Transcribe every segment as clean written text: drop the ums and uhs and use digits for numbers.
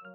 こん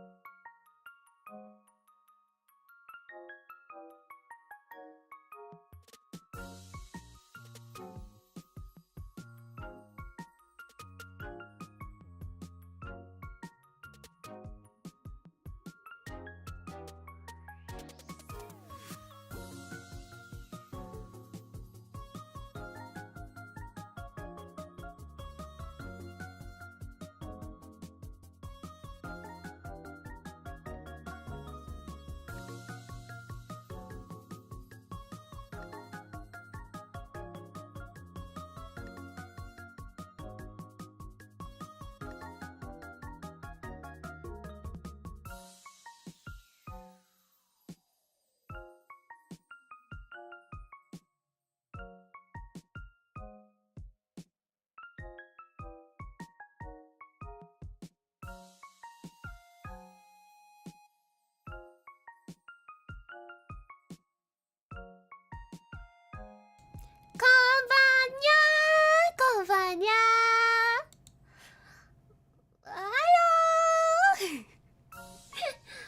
ばんにゃ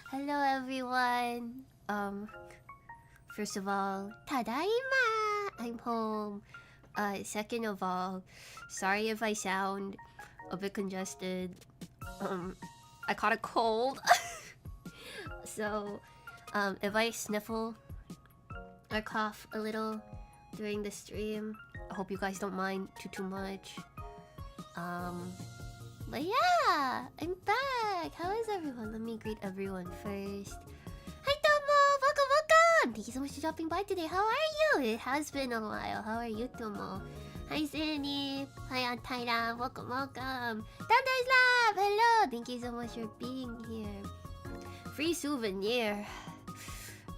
Hello everyone. First of all, tadaima. I'm home. Second of all, sorry if I sound a bit congested. I caught a cold. So, if I sniffle or cough a little during the stream, I hope you guys don't mind too much. But yeah, I'm back. How is everyone? Let me greet everyone first. Hi Tomo! Welcome! Thank you so much for dropping by today. How are you? It has been a while. How are you, Tomo? Hi Zanny. Hi Antaira. Welcome. Thunder's Lab! Hello! Thank you so much for being here. Free souvenir.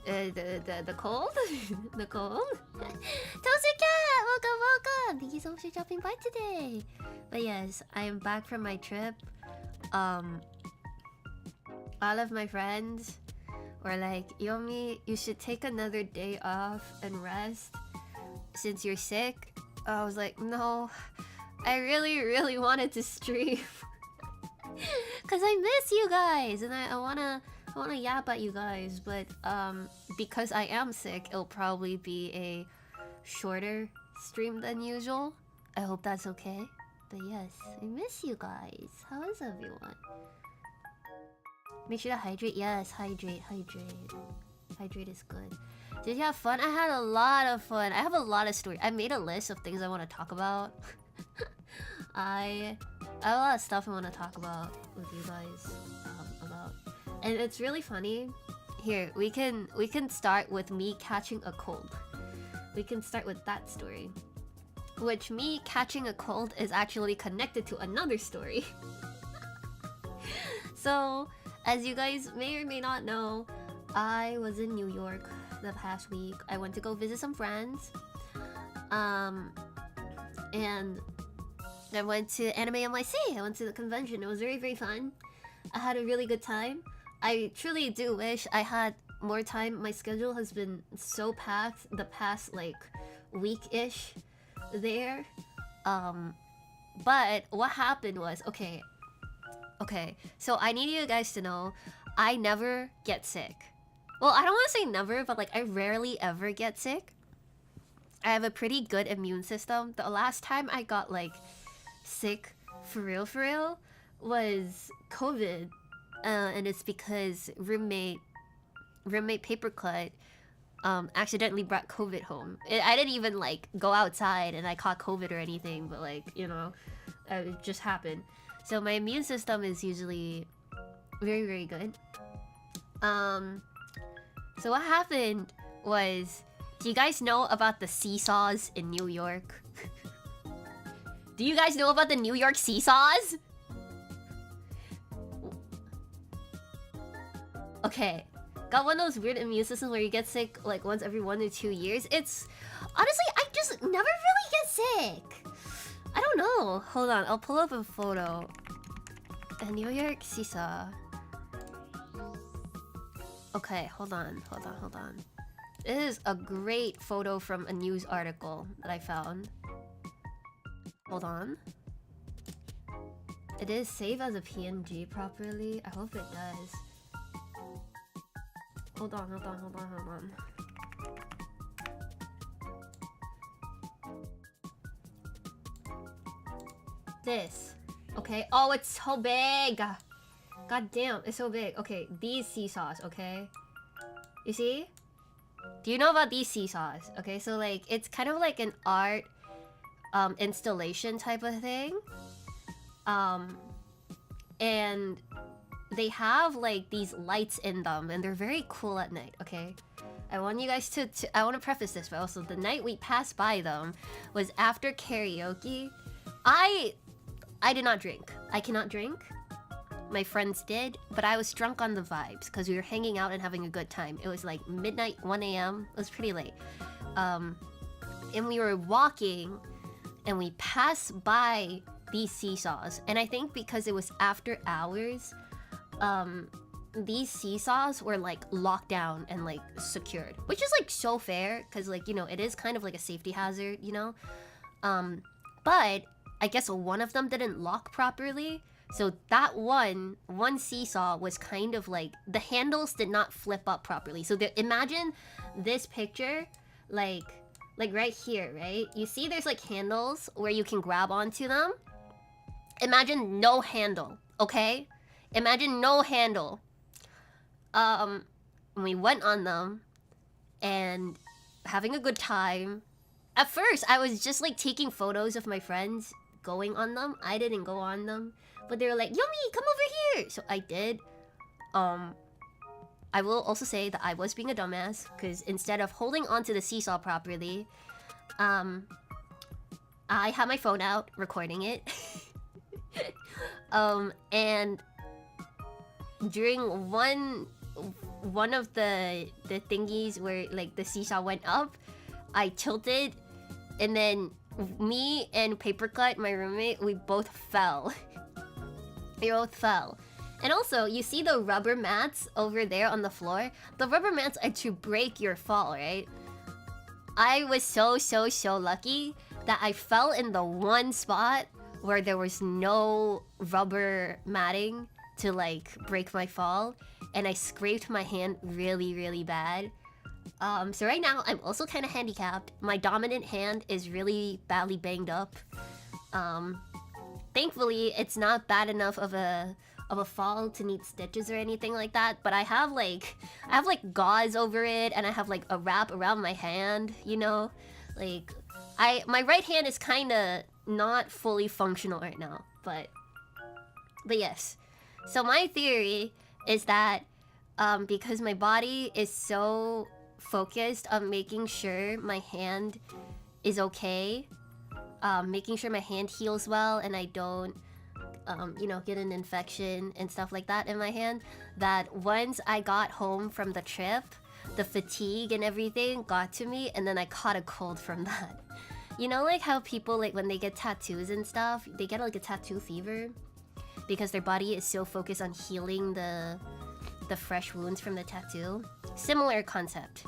The cold? The cold? Toaster Cat! Welcome! Thank you so much for dropping by today. But yes, I am back from my trip. All of my friends were like, Yomi, you should take another day off and rest since you're sick. I was like, no, I really wanted to stream. Cause I miss you guys and I wanna yap at you guys, but because I am sick, it'll probably be a shorter stream than usual. I hope that's okay. But yes, I miss you guys. How is everyone? Make sure to hydrate. Yes, hydrate. Hydrate is good. Did you have fun? I had a lot of fun. I have a lot of stories. I made a list of things I want to talk about. I have a lot of stuff I want to talk about with you guys. And it's really funny. Here, we can start with me catching a cold. We can start with that story. Which, me catching a cold is actually connected to another story. So, as you guys may or may not know, I was in New York the past week. I went to go visit some friends. And I went to Anime NYC. I went to the convention. It was very fun. I had a really good time. I truly do wish I had more time. My schedule has been so packed the past like week-ish there. But what happened was, okay, so I need you guys to know I never get sick. Well, I don't want to say never, but like I rarely ever get sick. I have a pretty good immune system. The last time I got like sick for real was COVID. And it's because roommate Papercut accidentally brought COVID home. I didn't even like go outside and I caught COVID or anything, but like, you know, it just happened. So my immune system is usually very good. So what happened was, do you guys know about the seesaws in New York? Do you guys know about the New York seesaws? Okay, got one of those weird immune systems where you get sick like once every 1 or 2 years. It's honestly, I just never really get sick. I don't know. Hold on, I'll pull up a photo. A New York seesaw. Okay, hold on. This is a great photo from a news article that I found. Hold on. It is saved as a PNG properly. I hope it does. Hold on. This. Okay. Oh, it's so big. God damn, it's so big. Okay, these seesaws, okay? You see? Do you know about these seesaws? Okay, so like, it's kind of like an art installation type of thing. And they have like these lights in them and they're very cool at night, okay? I want you guys to I want to preface this, but also the night we passed by them was after karaoke. I did not drink. I cannot drink. My friends did, but I was drunk on the vibes because we were hanging out and having a good time. It was like midnight, 1 a.m. It was pretty late. And we were walking and we passed by these seesaws. And I think because it was after hours, these seesaws were like locked down and like secured, which is like so fair because like, you know, it is kind of like a safety hazard, you know? But I guess one of them didn't lock properly. So that one seesaw was kind of like, the handles did not flip up properly. So imagine this picture, like right here, right? You see there's like handles where you can grab onto them. Imagine no handle, okay? Imagine no handle. We went on them and having a good time. At first, I was just like taking photos of my friends going on them. I didn't go on them. But they were like, Yomi, come over here! So I did. I will also say that I was being a dumbass, because instead of holding onto the seesaw properly, I had my phone out, recording it. And during one of the thingies where like the seesaw went up, I tilted, and then me and Papercut, my roommate, we both fell. We both fell. And also, you see the rubber mats over there on the floor? The rubber mats are to break your fall, right? I was so lucky that I fell in the one spot where there was no rubber matting to like break my fall, and I scraped my hand really bad. So right now I'm also kind of handicapped. My dominant hand is really badly banged up. Thankfully it's not bad enough of a fall to need stitches or anything like that, but I have like gauze over it, and I have like a wrap around my hand, you know? Like my right hand is kind of not fully functional right now, but yes. So my theory is that because my body is so focused on making sure my hand is okay, making sure my hand heals well and I don't you know, get an infection and stuff like that in my hand, that once I got home from the trip, the fatigue and everything got to me, and then I caught a cold from that. You know, like how people, like when they get tattoos and stuff, they get like a tattoo fever because their body is so focused on healing the fresh wounds from the tattoo. Similar concept.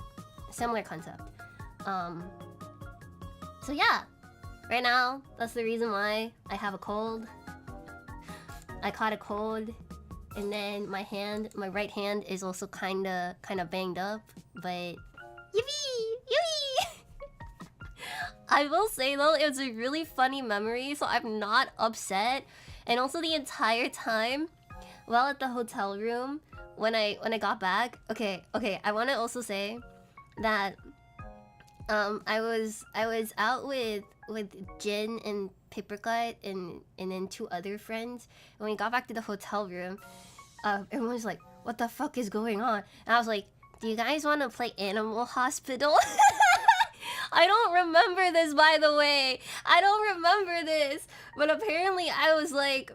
So yeah, right now that's the reason why I have a cold. I caught a cold, and then my right hand is also kind of banged up, but yippee! I will say though, it was a really funny memory, so I'm not upset. And also the entire time while at the hotel room, when I got back, okay, I want to also say that I was out with Jin and Papercut and then 2 other friends. And when we got back to the hotel room, everyone was like, what the fuck is going on? And I was like, do you guys want to play Animal Hospital? I don't remember this, by the way. I don't remember this. But apparently I was like,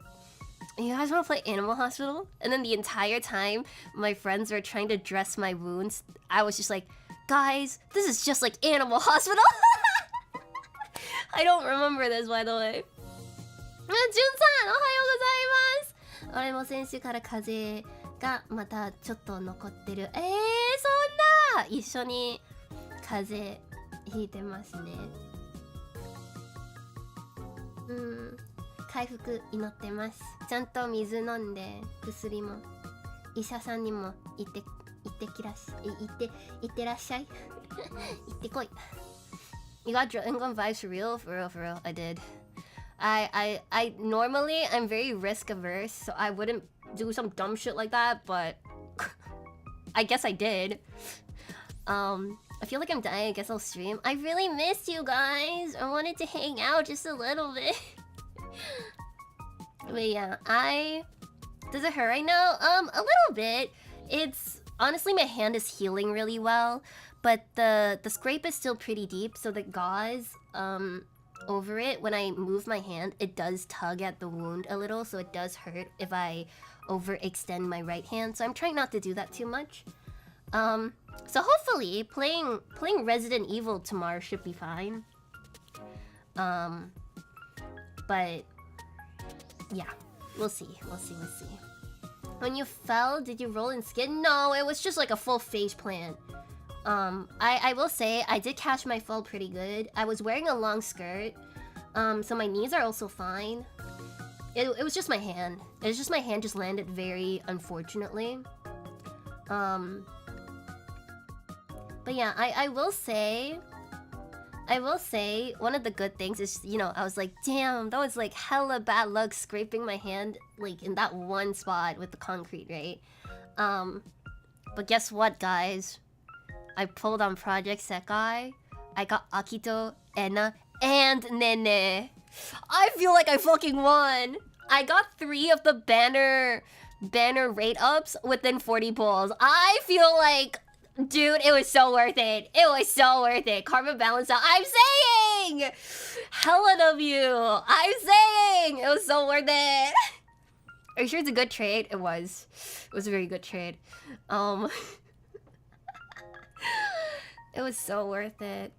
you guys want to play Animal Hospital? And then the entire time my friends were trying to dress my wounds, I was just like, guys, this is just like Animal Hospital. I don't remember this, by the way. Jun-san, ohayou gozaimasu. 俺も先週から風邪がまたちょっと残ってる。そんな一緒に風邪ひいてますね。風回復祈ってます。ちゃんと水飲んで、薬も医者さんにも行ってらっしゃい。行ってこい。You got Dragon vibes for real? For real, I did. I normally I'm very risk averse, so I wouldn't do some dumb shit like that, but I guess I did. I feel like I'm dying. I guess I'll stream. I really missed you guys. I wanted to hang out just a little bit. But yeah, does it hurt right now? A little bit. It's honestly my hand is healing really well, but the scrape is still pretty deep, so the gauze over it, when I move my hand, it does tug at the wound a little, so it does hurt if I overextend my right hand. So I'm trying not to do that too much. So hopefully playing Resident Evil tomorrow should be fine. But yeah, we'll see. When you fell, did you roll and skid? No, it was just like a full face plant. I will say I did catch my fall pretty good. I was wearing a long skirt, so my knees are also fine. It was just my hand. It was just my hand just landed very unfortunately. But yeah, I will say one of the good things is, you know, I was like, damn, that was like hella bad luck scraping my hand like in that one spot with the concrete, right? But guess what, guys? I pulled on Project Sekai. I got Akito, Ena, and Nene. I feel like I fucking won. I got 3 of the banner rate ups within 40 pulls. I feel like, dude, it was so worth it. It was so worth it. Karma balance out. I'm saying! Hella W. I'm saying! It was so worth it. Are you sure it's a good trade? It was. It was a very good trade. It was so worth it.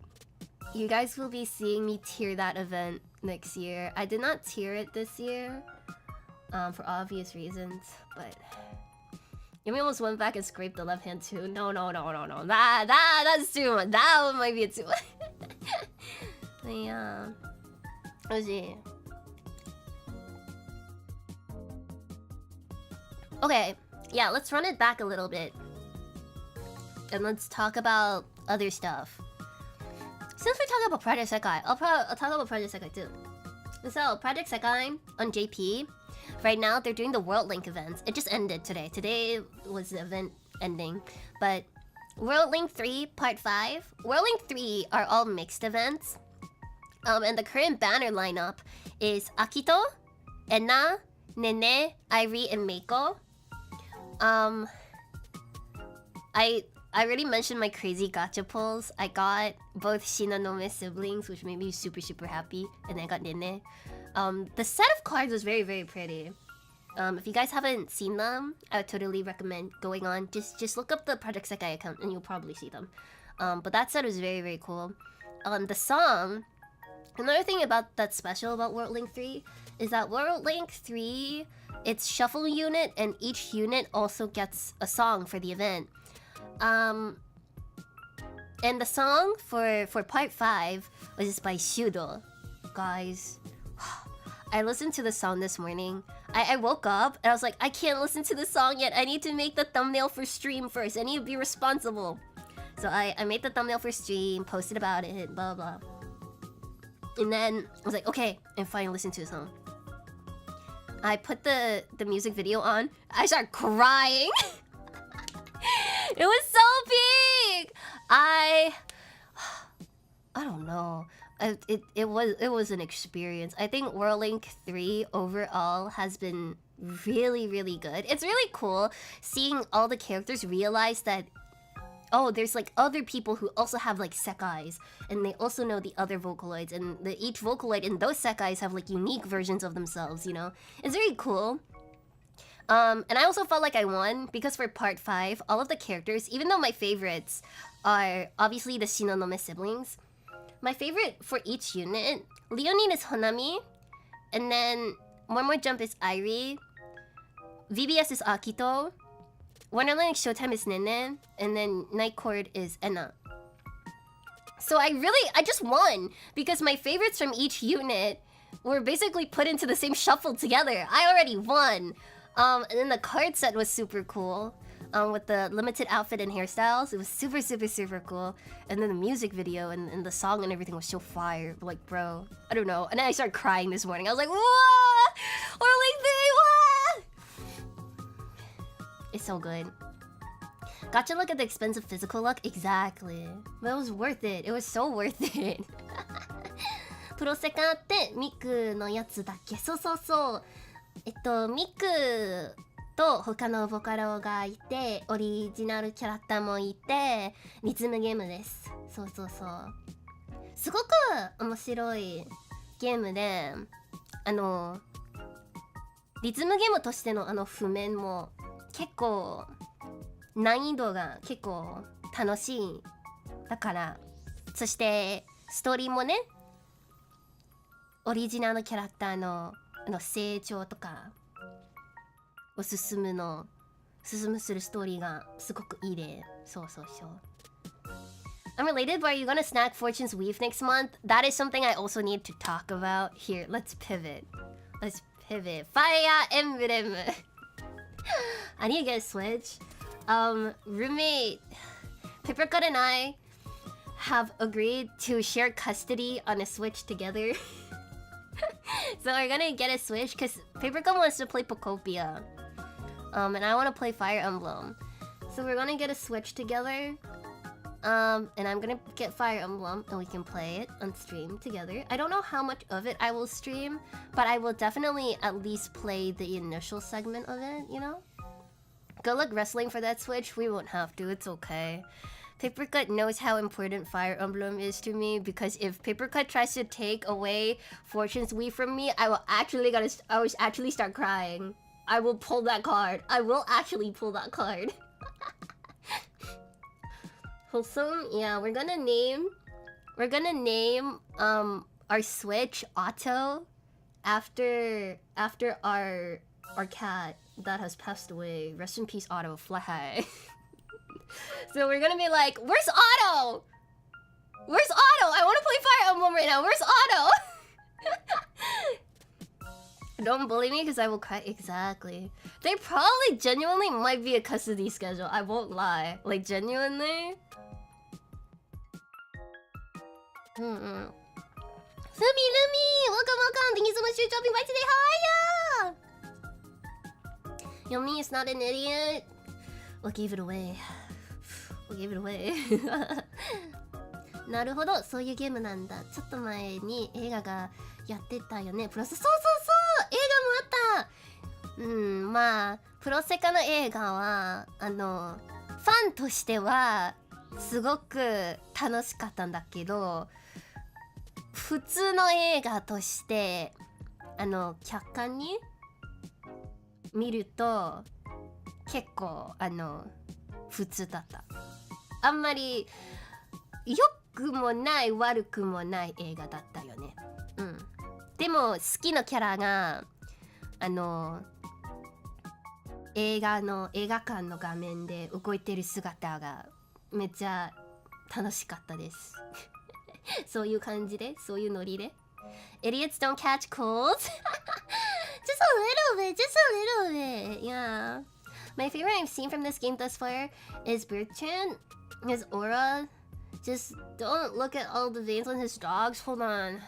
You guys will be seeing me tier that event next year. I did not tier it this year, for obvious reasons, but Yumi almost went back and scraped the left hand too. No. That's too much. That one might be too much. But yeah. Okay, yeah, let's run it back a little bit. And let's talk about other stuff. Since we're talking about Project Sekai, I'll talk about Project Sekai too. So, Project Sekai on JP, right now they're doing the World Link events. It just ended today. Today was the event ending. But World Link 3 Part 5, World Link 3 are all mixed events. And the current banner lineup is Akito, Ena, Nene, Irie, and Meiko. I already mentioned my crazy gacha pulls. I got both Shinonome siblings, which made me super happy, and then I got Nene. The set of cards was very pretty. If you guys haven't seen them, I would totally recommend going on. Just look up the Project Sekai account and you'll probably see them. But that set was very cool. The song, another thing that's special about World Link 3 is that World Link 3, it's shuffle unit, and each unit also gets a song for the event. And the song for Part 5 was just by Shudo. Guys, I listened to the song this morning. I woke up and I was like, I can't listen to the song yet. I need to make the thumbnail for stream first. I need to be responsible. So I made the thumbnail for stream, posted about it, blah blah. And then I was like, okay, and finally listen to the song. I put the music video on. I started crying. It was so big. I don't know. It was an experience. I think World Link 3 overall has been really good. It's really cool seeing all the characters realize that, oh, there's like other people who also have like sekais, and they also know the other Vocaloids, and each Vocaloid in those sekais have like unique versions of themselves, you know? It's very cool. And I also felt like I won because for Part 5, all of the characters, even though my favorites are obviously the Shinonome siblings, my favorite for each unit, Leonine is Honami, and then One More Jump is Irie, VBS is Akito, Wonderland Showtime is Nene, and then Night Court is Ena. So I just won because my favorites from each unit were basically put into the same shuffle together. I already won. And then the card set was super cool. With the limited outfit and hairstyles, it was super, super, super cool. And then the music video and the song and everything was so fire. Like, bro, I don't know. And then I started crying this morning. I was like, whoa! It's so good. Gotcha look at the expensive physical look? Exactly. But it was worth it. It was so worth it. プロセカってミクのやつだっけ？そうそうそう。ミクと他のボカロがいて、オリジナルキャラクターもいて、リズムゲームです。そうそうそう。すごく面白いゲームで、リズムゲームとしての譜面も結構難易度が結構楽しい。だから、そしてストーリーもね、オリジナルキャラクターの成長とかを進むするストーリーがすごくいいで、そうそうそう。Unrelated, but are you gonna snack Fortune's Weave next month? That is something I also need to talk about. Here, let's pivot. Fire Emblem. I need to get a Switch. Roommate Pippercut and I have agreed to share custody on a Switch together. So we're gonna get a Switch because Papercut wants to play Pocopia. And I want to play Fire Emblem. So we're gonna get a Switch together. And I'm gonna get Fire Emblem and we can play it on stream together. I don't know how much of it I will stream, but I will definitely at least play the initial segment of it, you know? Good luck wrestling for that Switch. We won't have to, it's okay. Papercut knows how important Fire Emblem is to me because if Papercut tries to take away Fortune's Weave from me, I will actually start crying. I will pull that card. I will actually pull that card. Wholesome, yeah, we're gonna name our Switch Otto after our cat that has passed away. Rest in peace, Otto. Fly high. So we're gonna be like, where's Otto? Where's Otto? I want to play Fire Emblem right now. Where's Otto? Don't bully me because I will cry. Exactly. They probably genuinely might be a custody schedule. I won't lie. Like, genuinely. Lumi, welcome. Thank you so much for dropping by today. How are ya? Yomi is not an idiot. We'll give it away. なるほど、そういうゲームなんだ。ちょっと前に映画がやってたよね。プロセ、そうそうそう、映画もあった。まあプロセカの映画はファンとしてはすごく楽しかったんだけど、普通の映画として客観に見ると結構普通だった。あんまり良くもない悪くもない映画だったよね。でも好きなキャラが映画館の画面で動いてる姿がめっちゃ楽しかったです。そういう感じで、そういうノリで。Idiots don't catch colds. Just a little bit. Yeah. My favorite I've seen from this game thus far is Bertrand. His aura. Just don't look at all the veins on his dogs. Hold on.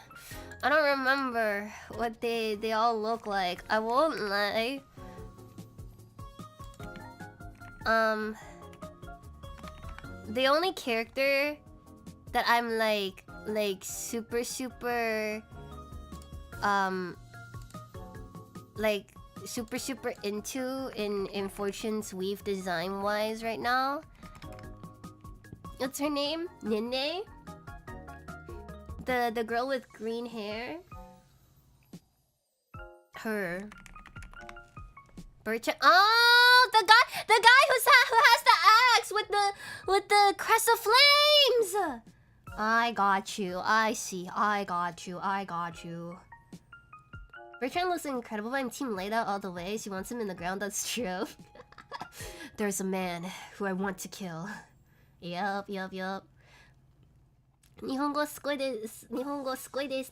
I don't remember what they all look like. I won't lie. The only character that I'm like super super into in Fortune's Weave design wise right now. What's her name? Nene? The girl with green hair? Her. Bertrand. Oh, the guy who has the axe with the crest of flames. I got you. I see. I got you. Bertrand looks incredible, but I'm team Leda all the way. She wants him in the ground. That's true. There's a man who I want to kill. Yup. 日本語すごいです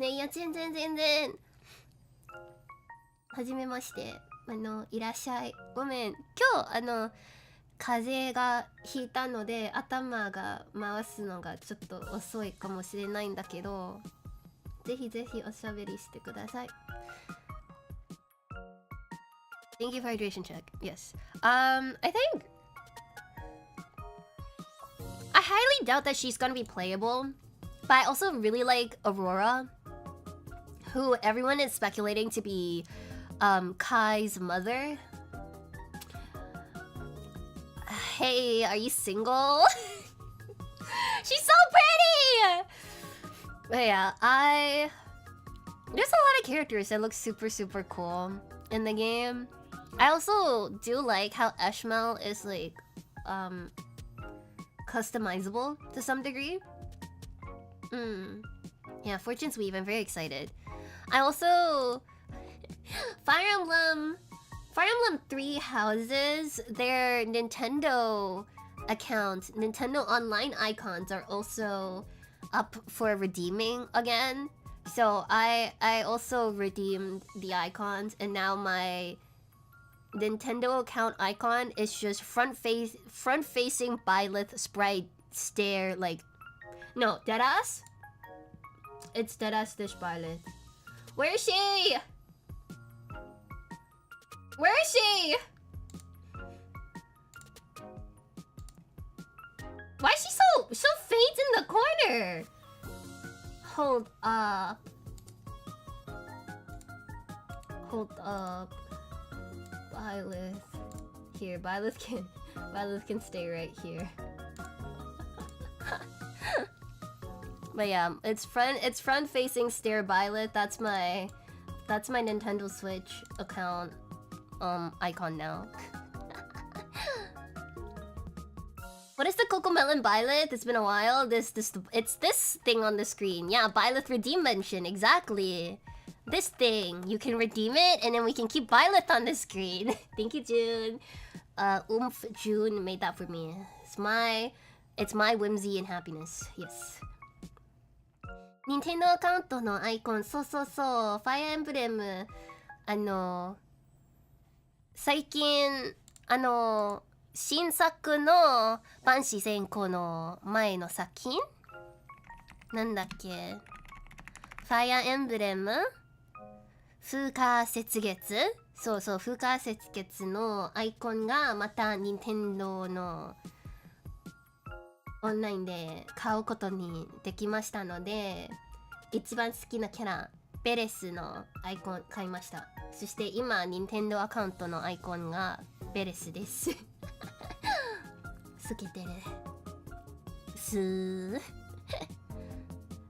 ね。いや、全然。はじめまして。いらっしゃい。ごめん。今日、風邪がひいたので、頭が回すのがちょっと遅いかもしれないんだけど、ぜひぜひおしゃべりしてください。Thank you for hydration check. Yes. I think I highly doubt that she's gonna be playable, but I also really like Aurora, who everyone is speculating to be Kai's mother. Hey, are you single? She's so pretty! But yeah, there's a lot of characters that look super cool in the game. I also do like how Eshmel is like customizable to some degree. Yeah, Fortune's Weave, I'm very excited. I also Fire Emblem 3 Houses, their Nintendo account, Nintendo Online icons are also up for redeeming again. So I also redeemed the icons, and now my Nintendo account icon is just front facing Byleth sprite stare, like, no, deadass? It's deadass dish Byleth. Where is she? Where is she? Why is she so faint in the corner? Hold up. Byleth. Here, Byleth can stay right here. But yeah, it's front facing stare Byleth. That's my Nintendo Switch account icon now. What is the Cocomelon Byleth? It's been a while. It's this thing on the screen. Yeah, Byleth redeem mention, exactly. This thing. You can redeem it and then we can keep Byleth on the screen. Thank you, June. June made that for me. It's my whimsy and happiness. Yes. Nintendo アカウントのアイコン、そう。ファイアーエンブレム、最近、新作の万紫千子の前の作品なんだっけ、ファイアーエンブレム風化雪月、そう風化雪月のアイコンがまた任天堂のオンラインで買うことにできましたので、一番好きなキャラベレスのアイコン買いました。そして今任天堂アカウントのアイコンがベレスです透けてる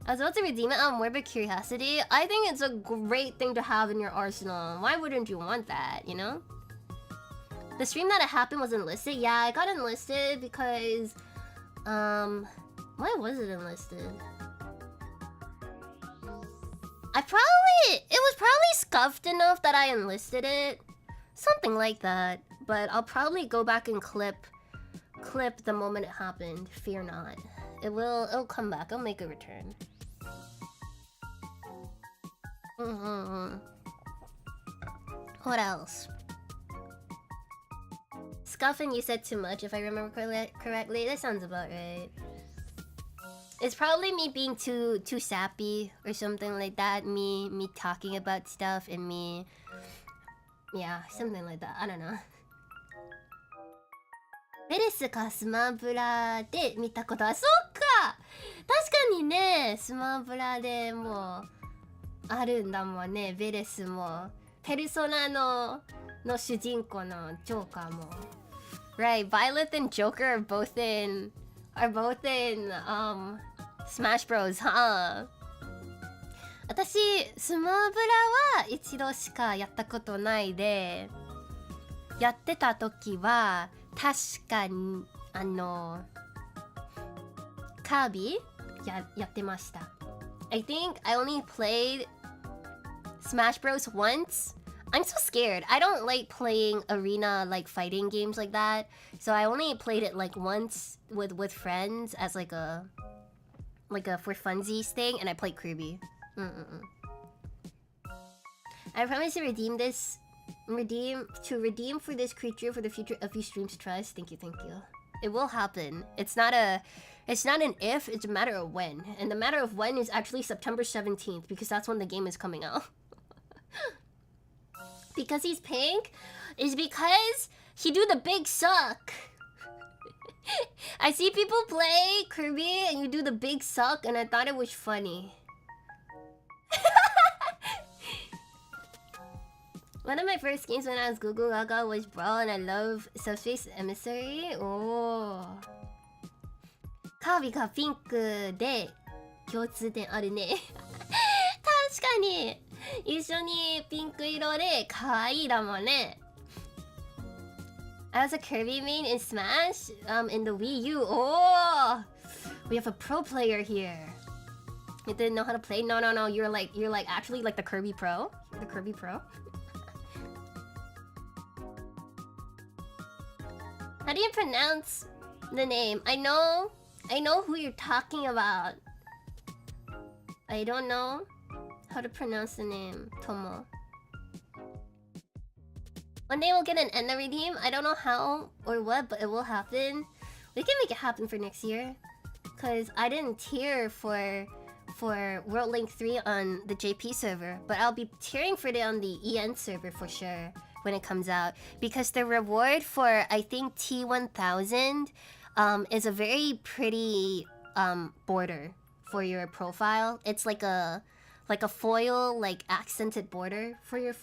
I was about to redeem it out of morbid curiosity. I think it's a great thing to have in your arsenal. Why wouldn't you want that, you know? The stream that it happened was enlisted. Yeah, I got enlisted because why was it enlisted? It was probably scuffed enough that I enlisted it. Something like that. But I'll probably go back and clip the moment it happened. Fear not. It'll come back. I'll make a return. What else? Scuffing, you said too much if I remember correctly. That sounds about right. It's probably me being too sappy or something like that. Me talking about stuff and me... Yeah, something like that. I don't know. ベレスかスマブラで見たことは、そっか確かにね、スマブラでもあるんだもんね、ベレスも。ペルソナの主人公のジョーカーも。Right, Violet and Joker are both in Smash Bros, huh? 私、スマブラは一度しかやったことないで、やってた時は確かにカービィやってました。I think I only played Smash Bros once. I'm so scared. I don't like playing arena like fighting games like that. So I only played it like once with friends as like a for funsies thing, and I played Kirby. I I promise to redeem for this creature for the future of you streams trust. Thank you. It will happen. It's not an if, it's a matter of when. And the matter of when is actually September 17th because that's when the game is coming out. Because he's pink is because he do the big suck. I see people play Kirby and you do the big suck and I thought it was funny. One of my first games when I was Google Gaga was Brawl and I love Subspace Emissary. Oh. カービィがピンクで共通点あるね。確かに一緒にピンク色で可愛いだもんね。I was a Kirby main in Smash, in the Wii U. Oh, we have a pro player here. You didn't know how to play? No. You're like actually like the Kirby Pro. The Kirby Pro. How do you pronounce the name? I know who you're talking about. I don't know how to pronounce the name. Tomo. One day we'll get an Enna redeem. I don't know how or what, but it will happen. We can make it happen for next year. Cause I didn't tier for World Link 3 on the JP server, but I'll be tiering for it on the EN server for sure when it comes out. Because the reward for I think T1000 is a very pretty border for your profile. It's like a foil, like accented border for your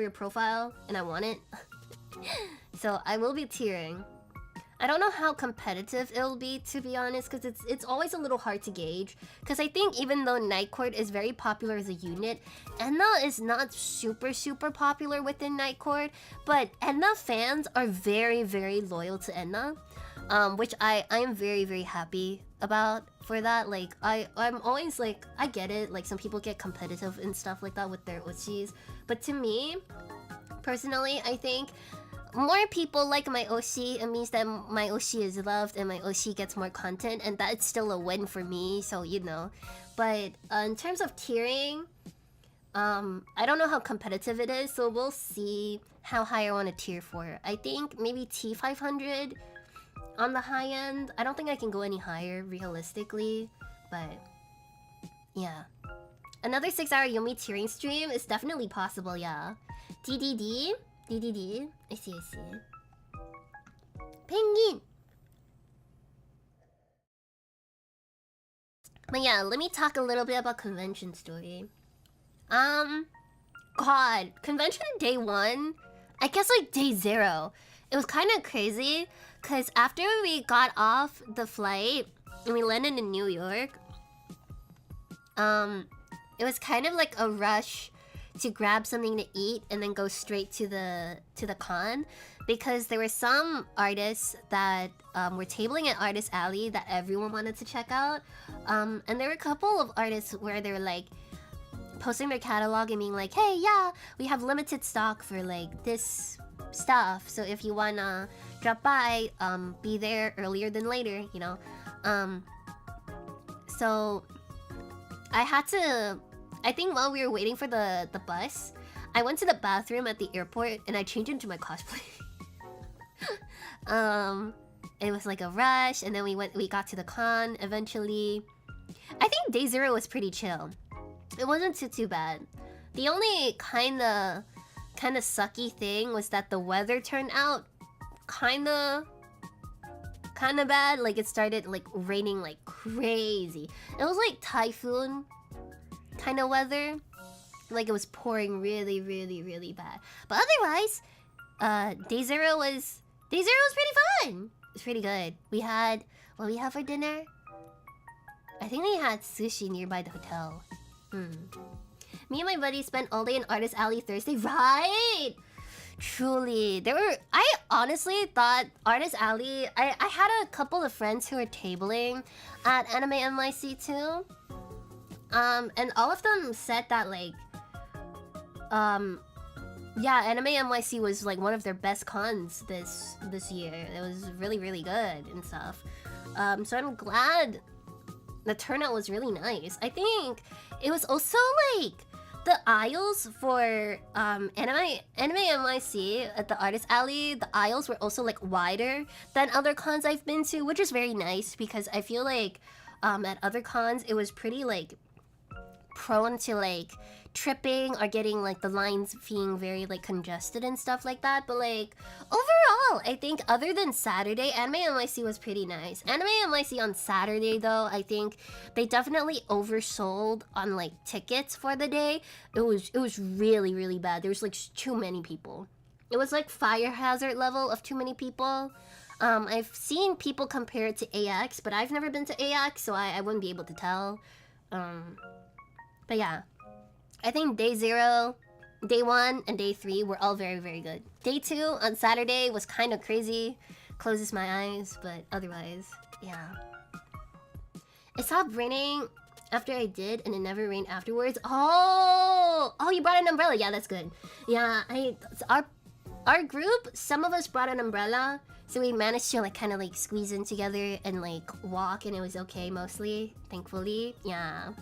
profile, and I want it. So I will be tiering. I don't know how competitive it'll be, to be honest, because it's always a little hard to gauge. Because I think even though Night Court is very popular as a unit, Enna is not super popular within Night Court, but Enna fans are very loyal to Enna, which I am very happy about for that. Like I'm always like, I get it, like some people get competitive and stuff like that with their Oshis, but to me personally, I think more people like my Oshi, it means that my Oshi is loved and my Oshi gets more content, and that's still a win for me, so you know. But in terms of tiering, I don't know how competitive it is, so we'll see how high I want to tier for. I think maybe T500 on the high end. I don't think I can go any higher realistically, but yeah. Another 6-hour Yomi tiering stream is definitely possible, yeah. DDD. I see. Penguin! But yeah, let me talk a little bit about convention story. God, convention day 1, I guess like day 0. It was kind of crazy, because after we got off the flight and we landed in New York, it was kind of like a rush to grab something to eat and then go straight to the con, because there were some artists that were tabling at Artist Alley that everyone wanted to check out, and there were a couple of artists where they were like posting their catalog and being like, hey, yeah, we have limited stock for like this stuff, so if you wanna drop by, be there earlier than later, you know. So I think while we were waiting for the bus, I went to the bathroom at the airport and I changed into my cosplay. It was like a rush, and then we got to the con eventually. I think day 0 was pretty chill. It wasn't too bad. The only kinda sucky thing was that the weather turned out kinda bad. Like it started like raining like crazy. It was like typhoon kind of weather, like it was pouring really bad. But otherwise, day 0 was pretty fun. It was pretty good. We had what we had for dinner. I think we had sushi nearby the hotel. Me and my buddy spent all day in Artist Alley Thursday. Right? Truly, I honestly thought Artist Alley. I had a couple of friends who were tabling at Anime NYC too. And all of them said that like, yeah, Anime NYC was like one of their best cons this year. It was really good and stuff. So I'm glad the turnout was really nice. I think it was also like the aisles for anime NYC at the Artist Alley, the aisles were also like wider than other cons I've been to, which is very nice because I feel like at other cons it was pretty like prone to like tripping or getting like the lines being very like congested and stuff like that. But like overall, I think other than Saturday, Anime NYC was pretty nice. Anime NYC on Saturday though, I think they definitely oversold on like tickets for the day. It was really, really bad. There was like too many people. It was like fire hazard level of too many people. I've seen people compare it to AX, but I've never been to AX, so I wouldn't be able to tell. But yeah, I think day 0, day 1, and day 3 were all very, very good. Day 2 on Saturday was kind of crazy. Closes my eyes, but otherwise, yeah. It stopped raining after I did, and it never rained afterwards. Oh, you brought an umbrella. Yeah, that's good. Yeah, our group, some of us brought an umbrella, so we managed to like kind of like squeeze in together and like walk, and it was okay mostly, thankfully. Yeah.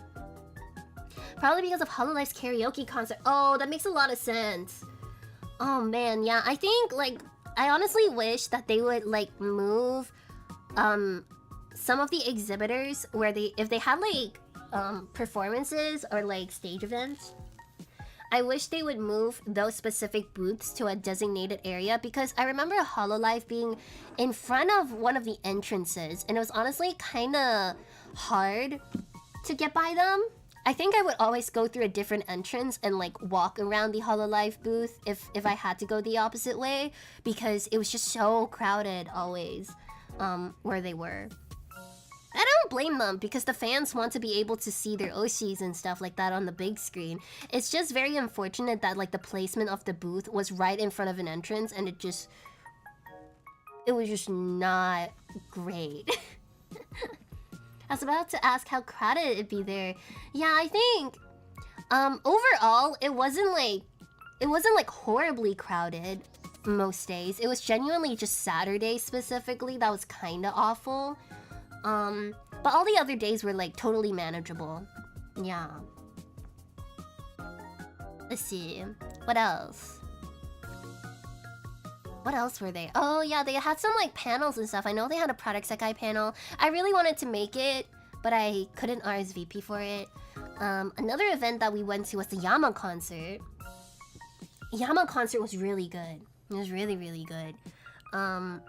Probably because of Hololife's karaoke concert. Oh, that makes a lot of sense. Oh man, yeah. I think like I honestly wish that they would like move some of the exhibitors where if they had like performances or like stage events. I wish they would move those specific booths to a designated area because I remember Hololive being in front of one of the entrances and it was honestly kind of hard to get by them. I think I would always go through a different entrance and like walk around the Hololive booth if I had to go the opposite way because it was just so crowded always where they were. I don't blame them because the fans want to be able to see their Oshis and stuff like that on the big screen. It's just very unfortunate that like the placement of the booth was right in front of an entrance and it was just not great. I was about to ask how crowded it'd be there. Yeah, I think overall it wasn't like horribly crowded most days. It was genuinely just Saturday specifically that was kind of awful. But all the other days were like totally manageable. Yeah. Let's see. What else? What else were they? Oh yeah, they had some like panels and stuff. I know they had a product Sekai panel. I really wanted to make it, but I couldn't RSVP for it. Another event that we went to was the Yama concert. Yama concert was really good. It was really, really good. Honestly,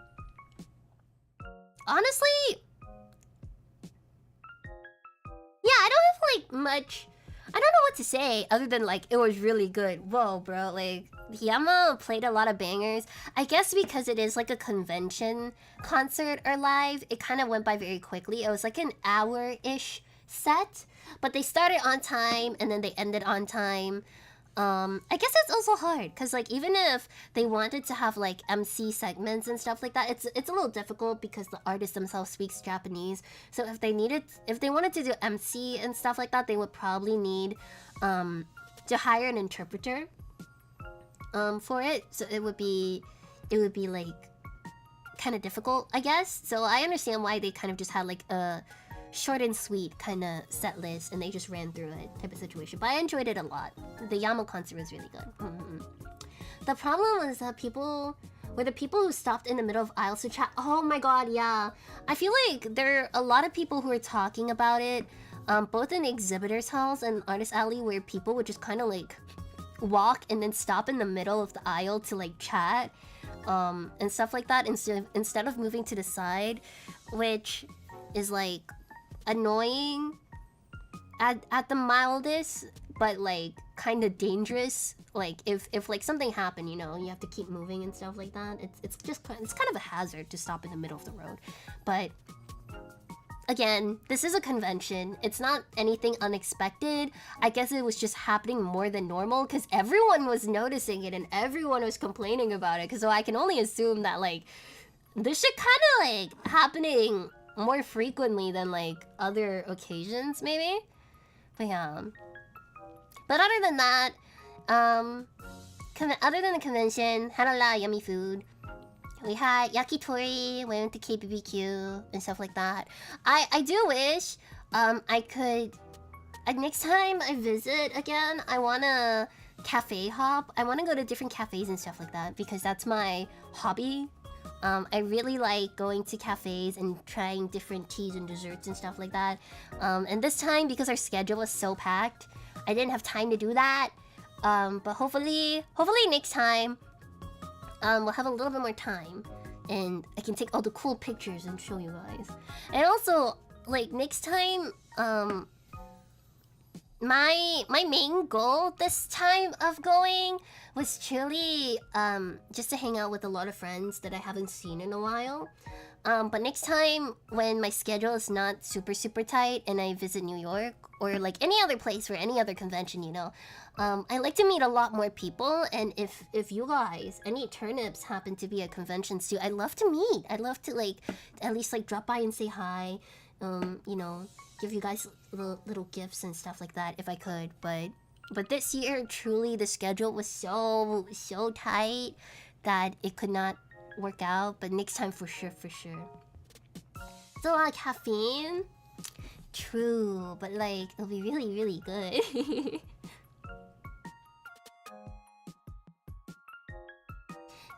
yeah, I don't have like much. I don't know what to say other than like it was really good. Whoa, bro, like Yama played a lot of bangers. I guess because it is like a convention concert or live, it kind of went by very quickly. It was like an hour-ish set, but they started on time and then they ended on time. I guess it's also hard because like even if they wanted to have like MC segments and stuff like that, it's a little difficult because the artist themselves speaks Japanese. So if they wanted to do MC and stuff like that, they would probably need to hire an interpreter for it. So it would be like kind of difficult, I guess. So I understand why they kind of just had like a short and sweet kind of set list and they just ran through it type of situation. But I enjoyed it a lot. The Yama concert was really good. The problem was that the people who stopped in the middle of aisles to chat. Oh my god, yeah. I feel like there are a lot of people who are talking about it, both in the exhibitors halls and Artist Alley, where people would just kind of like walk and then stop in the middle of the aisle to like chat and stuff like that instead of moving to the side, which is like annoying at the mildest, but like kind of dangerous. Like if like something happened, you know, you have to keep moving and stuff like that. It's kind of a hazard to stop in the middle of the road. But again, this is a convention. It's not anything unexpected. I guess it was just happening more than normal because everyone was noticing it and everyone was complaining about it. So I can only assume that like this shit kind of like happening more frequently than like other occasions maybe. But yeah, but other than that, other than the convention, had a lot of yummy food. We had yakitori, went to KBBQ and stuff like that. I do wish I could next time I visit again, I wanna cafe hop. I wanna go to different cafes and stuff like that because that's my hobby. I really like going to cafes and trying different teas and desserts and stuff like that. And this time, because our schedule was so packed, I didn't have time to do that. But hopefully next time, we'll have a little bit more time, and I can take all the cool pictures and show you guys. And also, like next time, my main goal this time of going was truly just to hang out with a lot of friends that I haven't seen in a while. But next time when my schedule is not super tight and I visit New York or like any other place or any other convention, you know, I like to meet a lot more people. And if you guys, any turnips happen to be at conventions too, I'd love to meet. I'd love to like at least like drop by and say hi. You know, give you guys little gifts and stuff like that if I could. But this year, truly, the schedule was so tight that it could not work out. But next time, for sure. It's a lot of caffeine. True, but like, it'll be really good.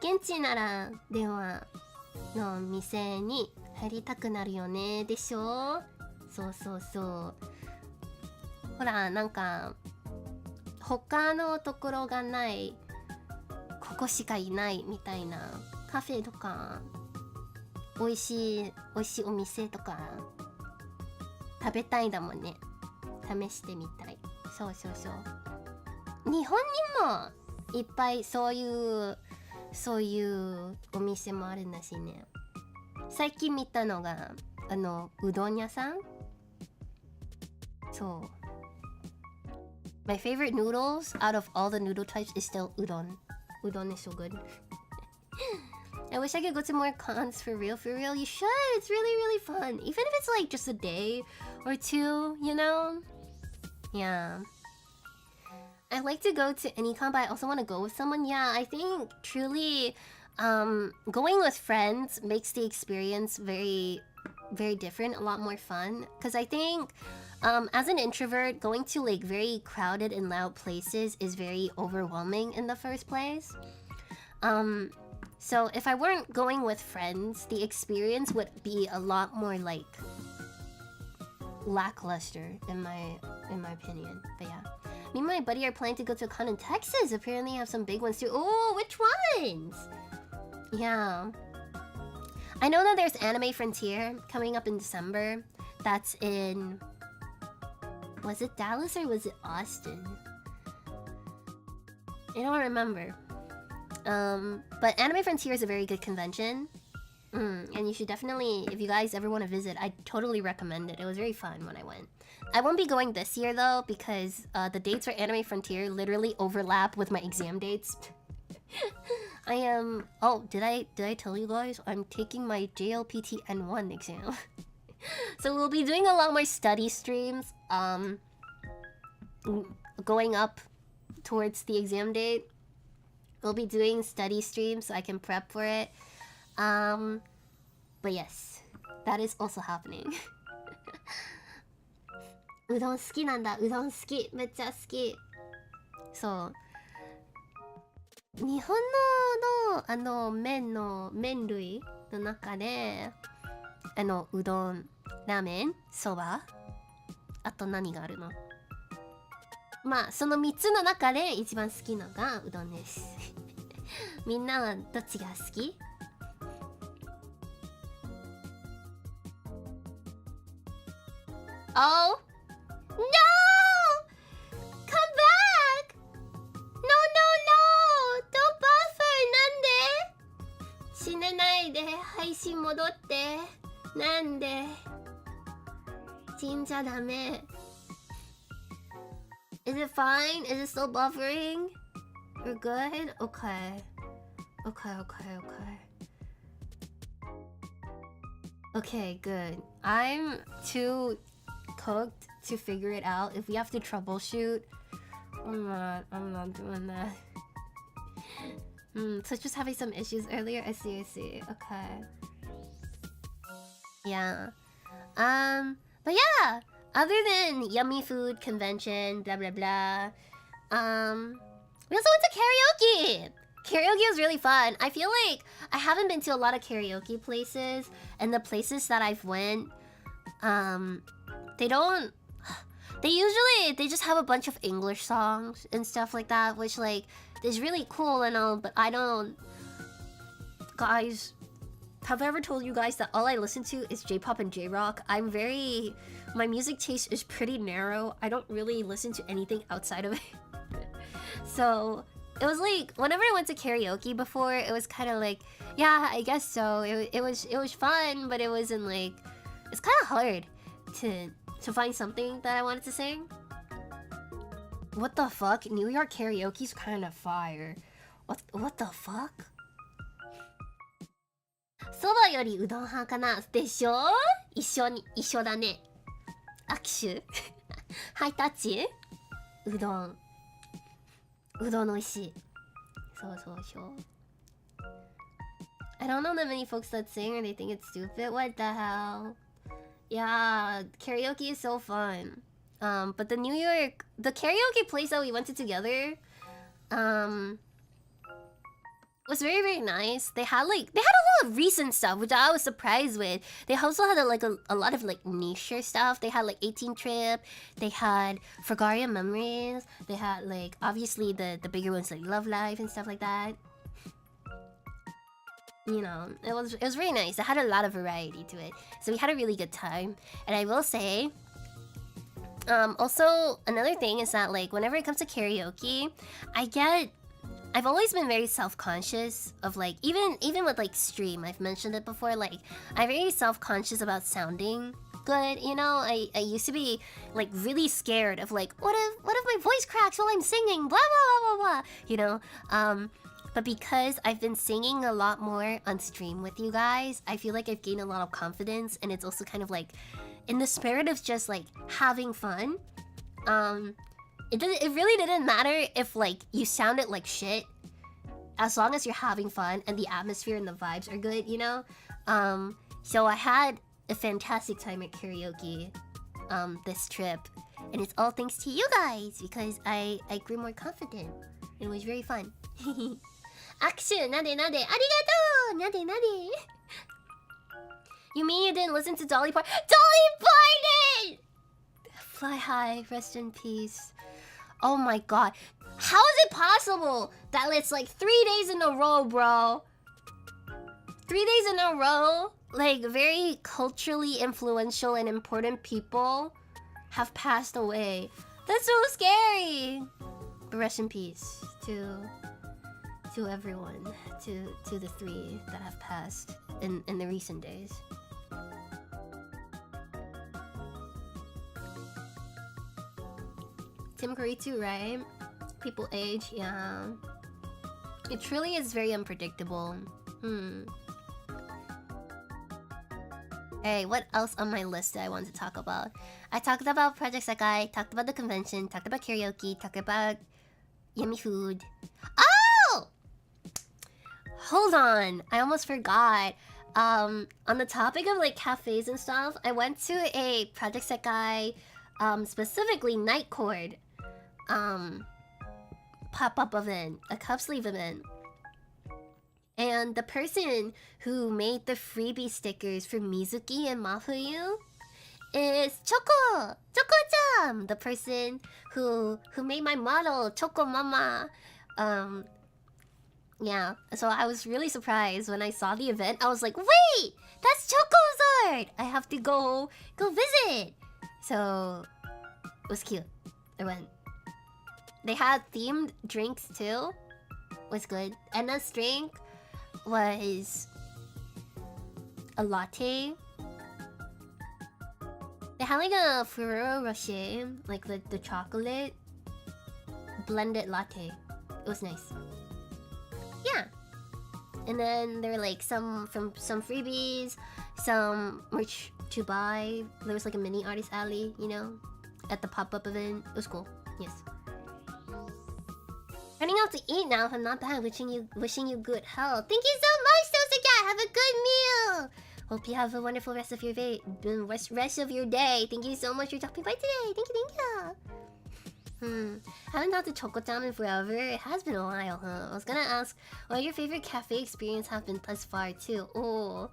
現地なら電話の店に入りたくなるよねでしょ。そうほらなんか他のところがないここしかいないみたいなカフェとか美味しいお店とか食べたいだもんね。試してみたい。そう日本にもいっぱいそういうお店もあるんだしね。最近見たのがうどん屋さん。そう。My favorite noodles out of all the noodle types is still udon. Udon is so good. I wish I could go to more cons for real. You should. It's really fun. Even if it's like just a day or two, you know? Yeah. I like to go to any con, but I also want to go with someone. Yeah, I think truly going with friends makes the experience very different, a lot more fun. Because I think as an introvert, going to like very crowded and loud places is very overwhelming in the first place. So if I weren't going with friends, the experience would be a lot more like lackluster in my opinion. But yeah, me and my buddy are planning to go to a con in Texas. Apparently you have some big ones too. Oh, which ones? Yeah, I know that there's Anime Frontier coming up in December. That's in, was it Dallas or was it Austin? I don't remember. But Anime Frontier is a very good convention. And you should definitely, if you guys ever want to visit, I totally recommend it. It was very fun when I went. I won't be going this year though, because the dates for Anime Frontier literally overlap with my exam dates. I am... Oh, did I tell you guys? I'm taking my JLPT N1 exam. So we'll be doing a lot more study streams. Going up towards the exam date. We'll be doing study streams so I can prep for it. But yes, that is also happening. うどん好きなんだ。うどん好き。めっちゃ好き。そう。日本の麺類の中でうどん、ラーメン、そば、あと何があるの？まあその3つの中で一番好きなのがうどんです。みんなはどっちが好き？Oh no! Come back! No! Don't buffer! なんで？死ねないで配信戻って。なんで？死んじゃダメ。Is it fine? Is it still buffering? We're good? Okay. Okay, good. I'm too cooked to figure it out. If we have to troubleshoot, I'm not doing that. So just having some issues earlier. I see. Okay. Yeah. But yeah. other than yummy food convention, blah blah blah, we also went to karaoke. Karaoke was really fun. I feel like I haven't been to a lot of karaoke places, and the places that I've went, they just have a bunch of English songs and stuff like that, which like is really cool and all, but I don't. Guys, have I ever told you guys that all I listen to is J-pop and J-rock? My music taste is pretty narrow. I don't really listen to anything outside of it. So it was like whenever I went to karaoke before, it was kind of like, yeah, I guess so. It was fun, but it wasn't like, it's kind of hard to find something that I wanted to sing. What the fuck? New York karaoke's kind of fire. What the fuck? そばよりうどん派かなでしょ一緒だね握手ハイタッチうどん美味しいそう I don't know that many folks that sing or they think it's stupid. What the hell? Yeah, karaoke is so fun. But the karaoke place that we went to together, was very, very nice. They had a lot of recent stuff, which I was surprised with. They also had a lot of like niche stuff. They had like 18 Trip. They had Terrarium Memories. They had like obviously the bigger ones like Love Life and stuff like that. You know, it was really nice. It had a lot of variety to it. So we had a really good time. And I will say, also another thing is that like whenever it comes to karaoke, I've always been very self-conscious of like even with like stream. I've mentioned it before. Like I'm very self-conscious about sounding good. You know, I used to be like really scared of like what if my voice cracks while I'm singing? Blah blah blah blah blah. You know, but because I've been singing a lot more on stream with you guys, I feel like I've gained a lot of confidence, and it's also kind of like in the spirit of just like having fun. It really didn't matter if like you sounded like shit, as long as you're having fun and the atmosphere and the vibes are good, you know? So I had a fantastic time at karaoke this trip, and it's all thanks to you guys because I grew more confident. It was very fun. 握手なでなでありがとうなでなで You mean you didn't listen to Dolly Parton? Dolly Parton! Fly high, rest in peace. Oh my god. How is it possible that it's like 3 days in a row, bro? 3 days in a row, like very culturally influential and important people have passed away. That's so scary. But rest in peace to everyone, to the 3 that have passed in the recent days. Tim Curry too, right? People age, yeah. It truly is very unpredictable. Hey, what else on my list do I want to talk about? I talked about Project Sekai, talked about the convention, talked about karaoke, talked about yummy food. Oh! Hold on, I almost forgot. On the topic of like cafes and stuff, I went to a Project Sekai, specifically Night Court, pop-up event, a cup sleeve event. And the person who made the freebie stickers for Mizuki and Mafuyu is Choco-chan, the person who made my model, Choco Mama. Yeah, so I was really surprised when I saw the event. I was like, wait, that's Choco's art! I have to go visit. So it was cute. I went. They had themed drinks too. Was good. Anna's drink was a latte. They had like a Ferrero Rocher, like the chocolate blended latte. It was nice. Yeah. And then there were like some freebies, some merch to buy. There was like a mini artist alley, you know, at the pop-up event. It was cool. Yes. Running out to eat now. If I'm not bad, wishing you good health. Thank you so much, Tosacat. Have a good meal. Hope you have a wonderful rest of your day. Rest of your day. Thank you so much for dropping by today. Thank you. Haven't talked to Choco-chan in forever. It has been a while, huh? I was gonna ask what your favorite cafe experience have been thus far too. Oh,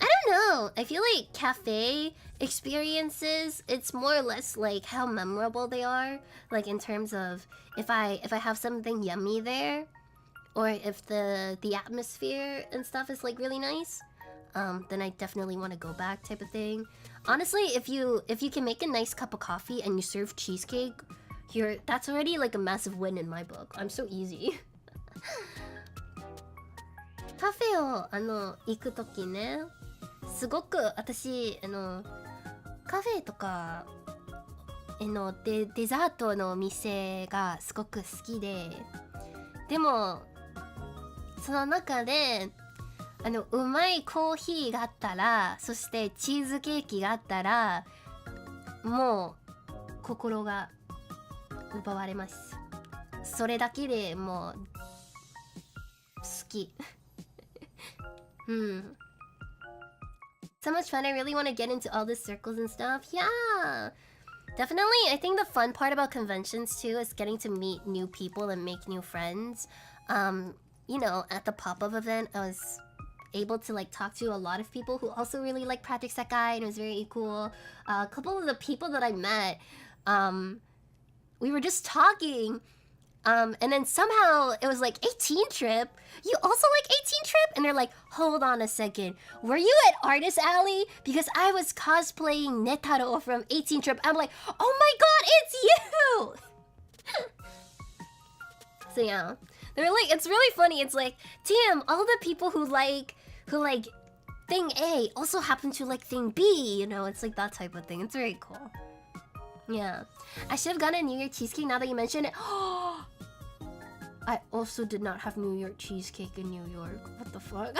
I don't know. I feel like cafe experiences, it's more or less like how memorable they are. Like in terms of if I have something yummy there, or if the atmosphere and stuff is like really nice, then I definitely want to go back type of thing. Honestly, if you can make a nice cup of coffee and you serve cheesecake, that's already like a massive win in my book. I'm so easy. カフェを行くときね、すごく私カフェとかデザートのお店がすごく好きで、でもその中でうまいコーヒーがあったら、そしてチーズケーキがあったら、もう心が奪われます。それだけでもう好き。So much fun. I really want to get into all the circles and stuff. Yeah, definitely. I think the fun part about conventions too is getting to meet new people and make new friends. You know, at the pop-up event, I was able to like talk to a lot of people who also really like Project Sekai, and it was very cool. A couple of the people that I met, we were just talking, and then somehow it was like 18 trip. You also like 18 trip? And they're like, hold on a second, were you at Artist Alley? Because I was cosplaying Netaro from 18 trip. I'm like, oh my god, it's you! So yeah, they're like, it's really funny. It's like, damn, all the people who like thing A also happen to like thing B, you know. It's like that type of thing. It's very cool. Yeah, I should have gotten a New York cheesecake now that you mention it. I also did not have New York cheesecake in New York. What the fuck?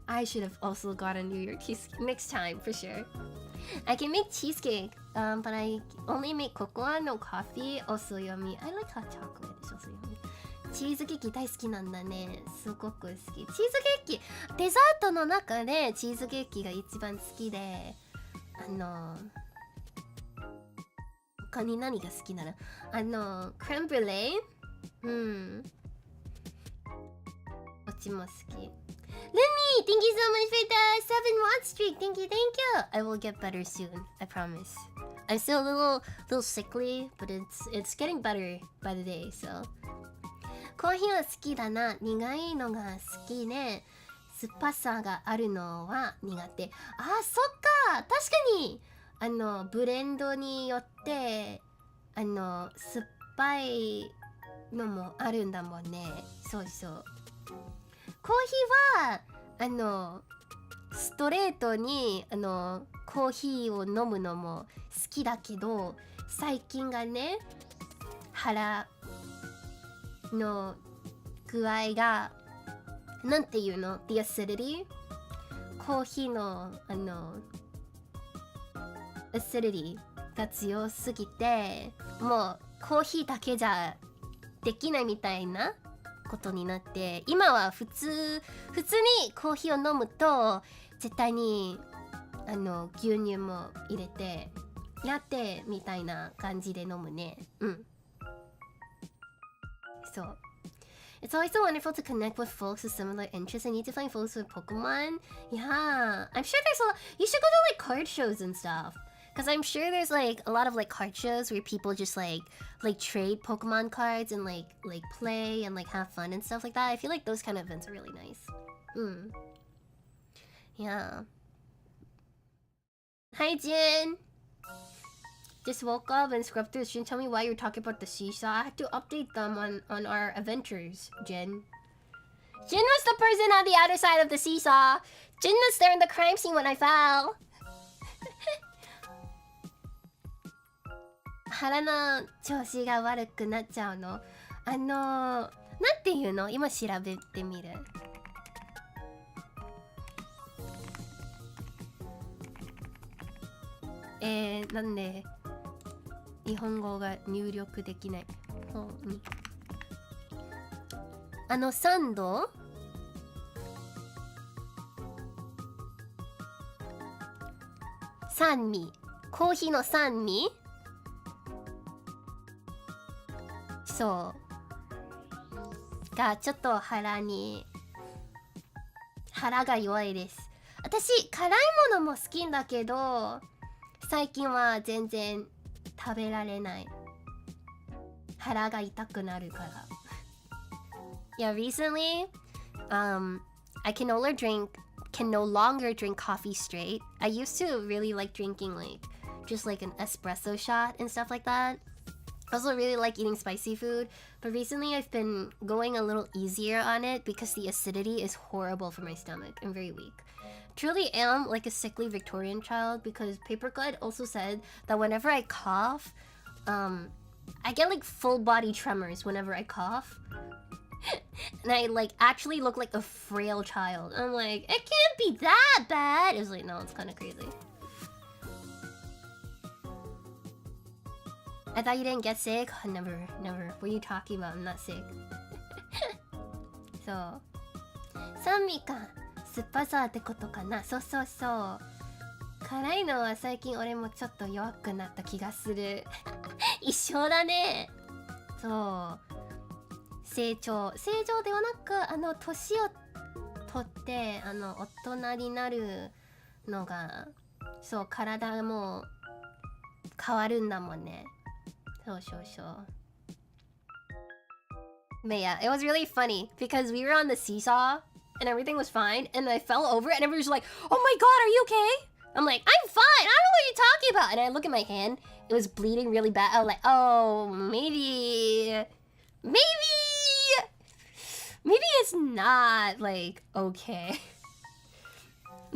I should have also got a New York cheesecake next time for sure. I can make cheesecake, but I only make cocoa, no coffee, also yummy. I like hot chocolate, it's also yummy. チーズケーキ大好きなんだね。すごく好き。チーズケーキ、デザートの中でチーズケーキが一番好きで、他に何が好きなの？クレームブリュレ？こっちも好き。Let me! Thank you so much for the 7-watch streak! Thank you, thank you! I will get better soon, I promise. I'm still a little sickly, but it's getting better by the day, so. コーヒーは好きだな。苦いのが好きね。酸っぱさがあるのは苦手。あ、そっか。確かにブレンドによって酸っぱいのもあるんだもんね。そうそう。コーヒーはストレートにコーヒーを飲むのも好きだけど、最近がね、腹の具合がなんていうの？ The acidity？ コーヒーのacidity が強すぎて、もうコーヒーだけじゃできないみたいなことになって、今は普通にコーヒーを飲むと絶対に牛乳も入れてラテみたいな感じで飲むね。そう。It's always so wonderful to connect with folks with similar interests. I need to find folks with Pokemon. Yeah, I'm sure there's you should go to like card shows and stuff. Because I'm sure there's like a lot of like card shows where people just like trade Pokemon cards and like play and like have fun and stuff like that. I feel like those kind of events are really nice. Yeah. Hi, Jin. Just woke up and scrubbed through the stream. Tell me why you're talking about the seesaw. I had to update them on our adventures, Jin. Jin was the person on the other side of the seesaw. Jin was there in the crime scene when I fell. 腹の調子が悪くなっちゃうの。なんていうの？今調べてみる。なんで日本語が入力できない。3度酸味、コーヒーの酸味、そうがちょっと腹が弱いです。私辛いものも好きんだけど、最近は全然食べられない。腹が痛くなるから。Yeah, recently, I can no longer drink coffee straight. I used to really like drinking just like an espresso shot and stuff like that. I also really like eating spicy food, but recently I've been going a little easier on it because the acidity is horrible for my stomach. I'm very weak. Truly am like a sickly Victorian child because Papercut also said that whenever I cough, I get like full body tremors whenever I cough. And I like actually look like a frail child. I'm like, it can't be that bad. It was like, no, it's kind of crazy. I thought you didn't get sick. Never. What are you talking about? I'm not sick. そう。酸味か。酸っぱさってことかな。そう。辛いのは最近俺もちょっと弱くなった気がする。一緒だね。そう。成長ではなく、年を取って、大人になるのが、そう、体も変わるんだもんね。そう。But yeah, it was really funny because we were on the seesaw and everything was fine, and I fell over and everybody was like, "Oh my god, are you okay?" I'm like, "I'm fine. I don't know what you're talking about." And I look at my hand, it was bleeding really bad. I was like, "Oh, maybe it's not like okay."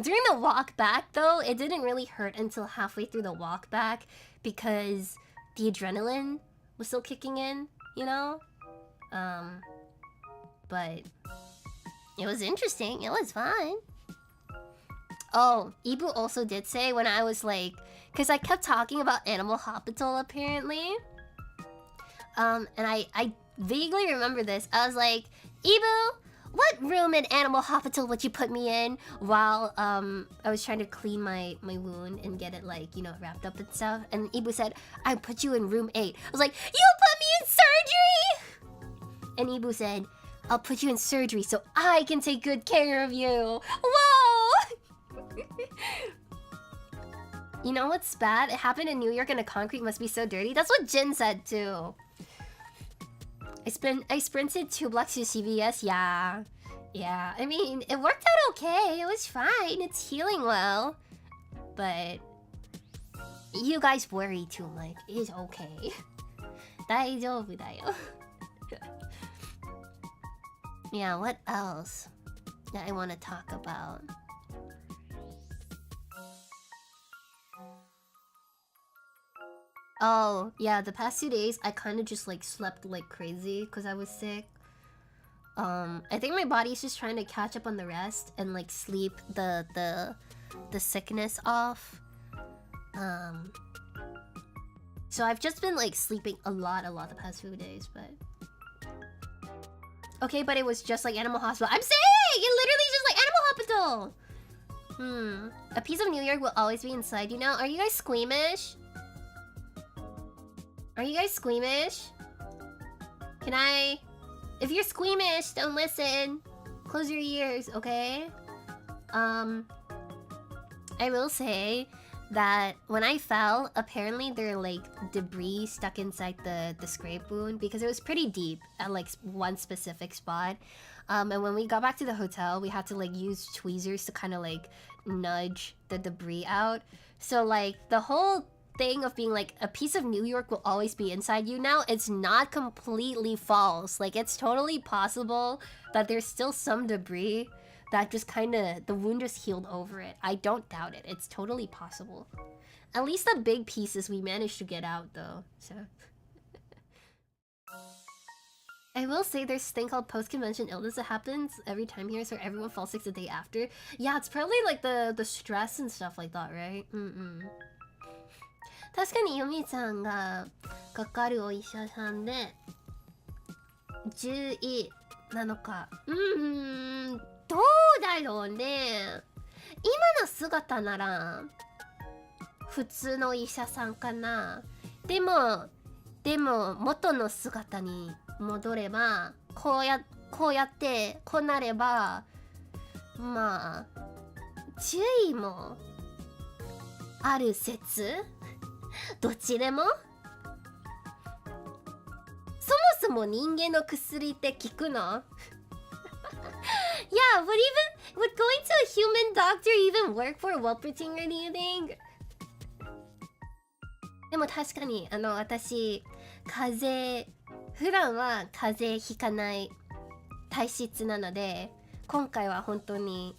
During the walk back though, it didn't really hurt until halfway through the walk back because the adrenaline was still kicking in, you know? But it was interesting. It was fine. Oh, Ibu also did say when I was like, because I kept talking about Animal Hospital apparently. And I vaguely remember this. I was like, Ibu, what room in Animal Hospital would you put me in while I was trying to clean my wound and get it like, you know, wrapped up and stuff? And Ibu said, "I put you in room 8. I was like, "You put me in surgery?" And Ibu said, "I'll put you in surgery so I can take good care of you." Whoa! You know what's bad? It happened in New York and the concrete must be so dirty. That's what Jin said too. I sprinted 2 blocks to CVS. Yeah. I mean, it worked out okay. It was fine. It's healing well. But you guys worry too much. It's okay. 大丈夫だよ。Yeah, what else that I want to talk about? Oh, yeah, the past 2 days I kind of just like slept like crazy because I was sick. I think my body's just trying to catch up on the rest and like sleep the sickness off. So I've just been like sleeping a lot the past few days, but okay, but it was just like Animal Hospital. I'm saying it literally just like Animal Hospital. A piece of New York will always be inside you now. Are you guys squeamish? Are you guys squeamish? Can I... If you're squeamish, don't listen. Close your ears, okay? I will say that when I fell, apparently there are like debris stuck inside the scrape wound because it was pretty deep at like one specific spot. And when we got back to the hotel, we had to like use tweezers to kind of like nudge the debris out. So like the whole thing of being like a piece of New York will always be inside you now, it's not completely false. Like it's totally possible that there's still some debris that just kind of, the wound just healed over it. I don't doubt it. It's totally possible. At least the big pieces we managed to get out though, so. I will say there's this thing called post-convention illness that happens every time here, so everyone falls sick the day after. Yeah, it's probably like the stress and stuff like that, right? 確かにヨミちゃんがかかるお医者さんで10位なのか。どうだろうね。今の姿なら普通の医者さんかな。でも元の姿に戻ればこうやってこうなればまあ注意もある説。どっちでも。そもそも人間の薬って効くの？ Yeah, would going to a human doctor even work for a wolpertinger, do you think? でも確かに私普段は風邪ひかない体質なので、今回は本当に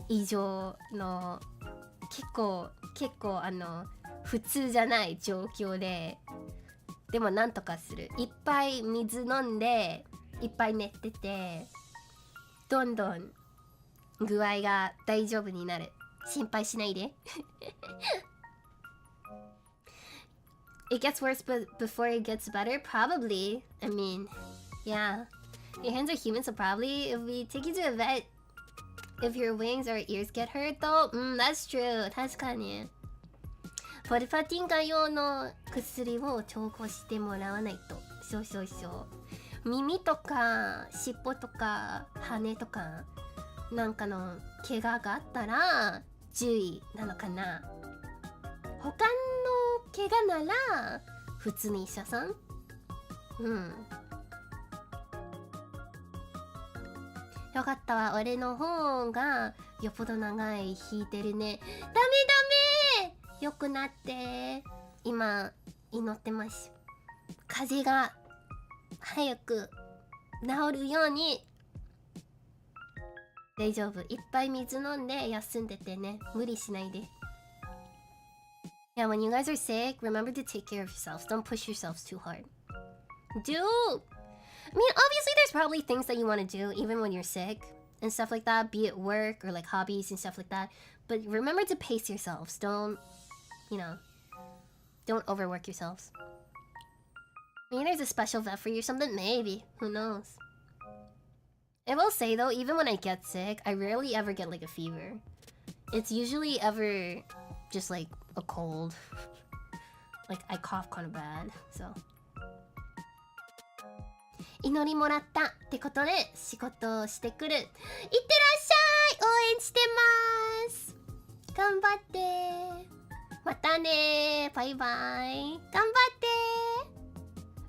異常の結構普通じゃない状況で、でもなんとかする。いっぱい水飲んでいっぱい寝てて、どんどん具合が大丈夫になる。心配しないで。It gets worse before it gets better? Probably. I mean, yeah. Your hands are human, so probably if we take you to a vet, if your wings or ears get hurt though, that's true. 確かに。ポルパティンガ用の薬を調合してもらわないと。そう。耳とか尻尾とか羽とかなんかの怪我があったら注意なのかな。他の怪我なら普通に医者さん。よかったわ。俺の方がよっぽど長い引いてるね。ダメよくなって。今祈ってます。風邪が早く治るように。大丈夫。いっぱい水飲んで休んでてね。無理しないで。Yeah, when you guys are sick, remember to take care of yourselves. Don't push yourselves too hard. Dude! I mean, obviously there's probably things that you want to do even when you're sick and stuff like that, be it work or like hobbies and stuff like that. But remember to pace yourselves. Don't overwork yourselves. Maybe there's a special vet for you or something. Maybe. Who knows? I will say though, even when I get sick, I rarely ever get like a fever. It's usually ever just like a cold. Like I cough kind of bad, so. 祈りもらったってことで仕事をしてくる。いってらっしゃい。応援してます。頑張って。またね。バイバイ。頑張って。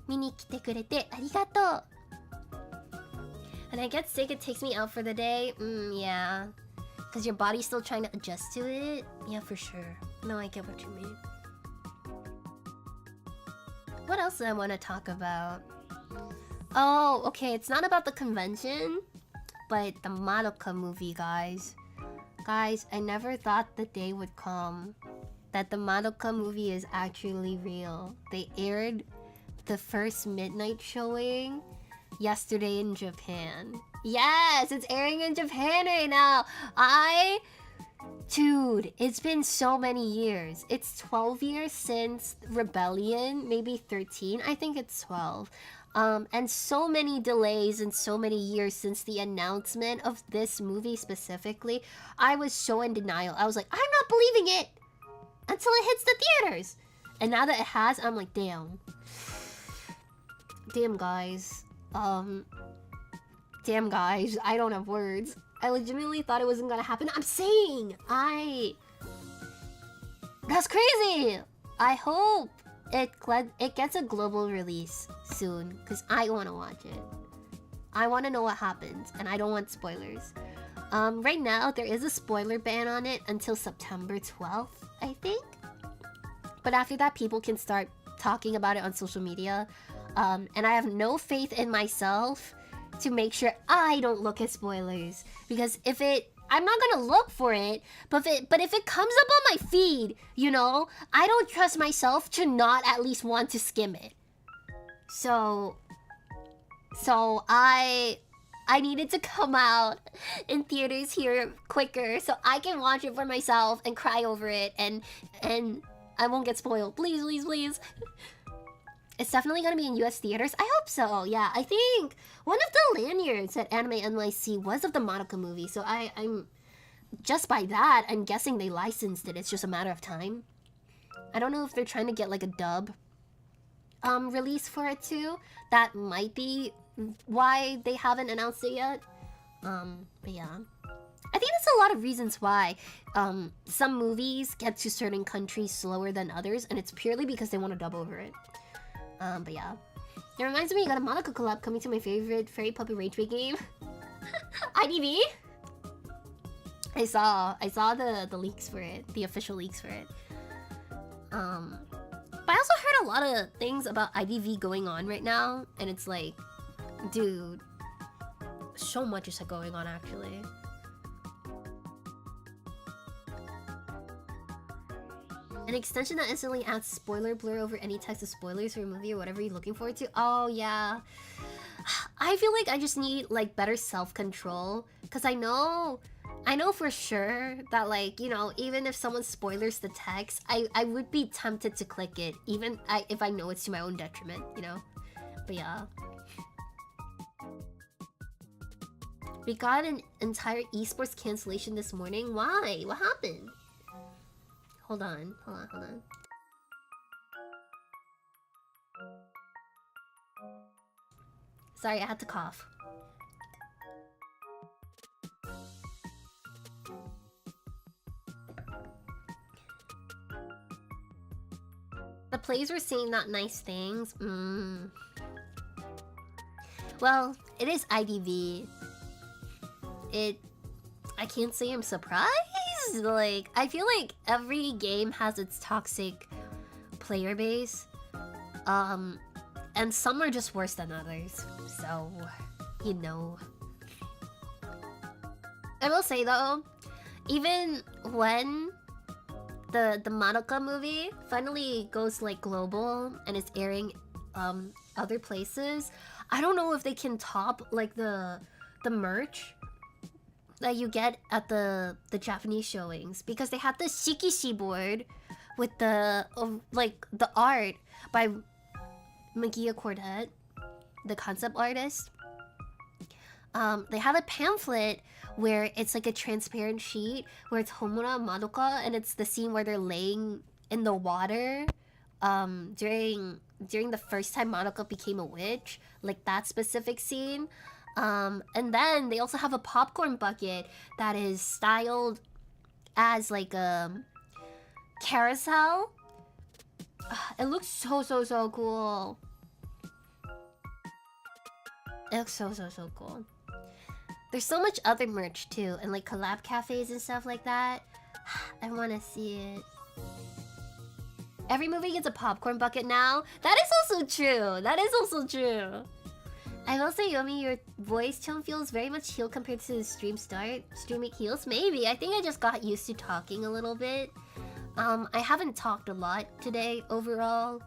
見に来てくれてありがとう。When I get sick, it takes me out for the day. Yeah. Because your body's still trying to adjust to it. Yeah, for sure. No, I get what you mean. What else do I want to talk about? Oh, okay. It's not about the convention, but the Madoka movie, guys. Guys, I never thought the day would come that the Madoka movie is actually real. They aired the first midnight showing yesterday in Japan. Yes, it's airing in Japan right now. Dude, it's been so many years. It's 12 years since Rebellion, maybe 13. I think it's 12. And so many delays and so many years since the announcement of this movie specifically. I was so in denial. I was like, I'm not believing it until it hits the theaters. And now that it has, I'm like, damn. Damn, guys. Damn, guys. I don't have words. I legitimately thought it wasn't gonna happen. I'm saying, that's crazy. I hope it gets a global release soon, because I want to watch it. I want to know what happens, and I don't want spoilers. Right now, there is a spoiler ban on it until September 12th, I think. But after that, people can start talking about it on social media. And I have no faith in myself to make sure I don't look at spoilers. Because I'm not gonna look for it, but if it comes up on my feed, I don't trust myself to not at least want to skim it. So I needed to come out in theaters here quicker so I can watch it for myself and cry over it and I won't get spoiled. Please, please, please. It's definitely gonna be in US theaters. I hope so. Yeah, I think one of the lanyards at Anime NYC was of the Madoka movie. So I'm just by that, I'm guessing they licensed it. It's just a matter of time. I don't know if they're trying to get like a dub release for it too. That might be why they haven't announced it yet. But yeah, I think there's a lot of reasons why some movies get to certain countries slower than others, and it's purely because they want to dub over it. But yeah, it reminds me, you got a Monaco collab coming to my favorite Fairy Puppet Rage Bait game. IDV. I saw the leaks for it, the official leaks for it. But I also heard a lot of things about IDV going on right now, and it's like, dude, so much is going on actually. An extension that instantly adds spoiler blur over any text of spoilers for a movie or whatever you're looking forward to. Oh yeah, I feel like I just need like better self-control, because I know for sure that, like, you know, even if someone spoilers the text, I would be tempted to click it, even if I know it's to my own detriment, you know? But yeah. We got an entire esports cancellation this morning. Why? What happened? Hold on. Sorry, I had to cough. The players were saying not nice things. Well, it is IDV. I can't say I'm surprised. Like, I feel like every game has its toxic player base. And some are just worse than others. So, you know. I will say though, even when the Madoka movie finally goes like global and is airing other places, I don't know if they can top like the merch that you get at the Japanese showings, because they had the shikishi board with the like the art by Magia Quartet, the concept artist. They have a pamphlet where it's like a transparent sheet where it's Homura and Madoka, and it's the scene where they're laying in the water during the first time Madoka became a witch, like that specific scene. And then they also have a popcorn bucket that is styled as like a carousel. It looks so cool. It looks so cool. There's so much other merch too, and like collab cafes and stuff like that. I want to see it. Every movie gets a popcorn bucket now. That is also true. I will say, Yomi, your voice tone feels very much healed compared to the stream start. Streaming heals? Maybe. I think I just got used to talking a little bit. I haven't talked a lot today overall.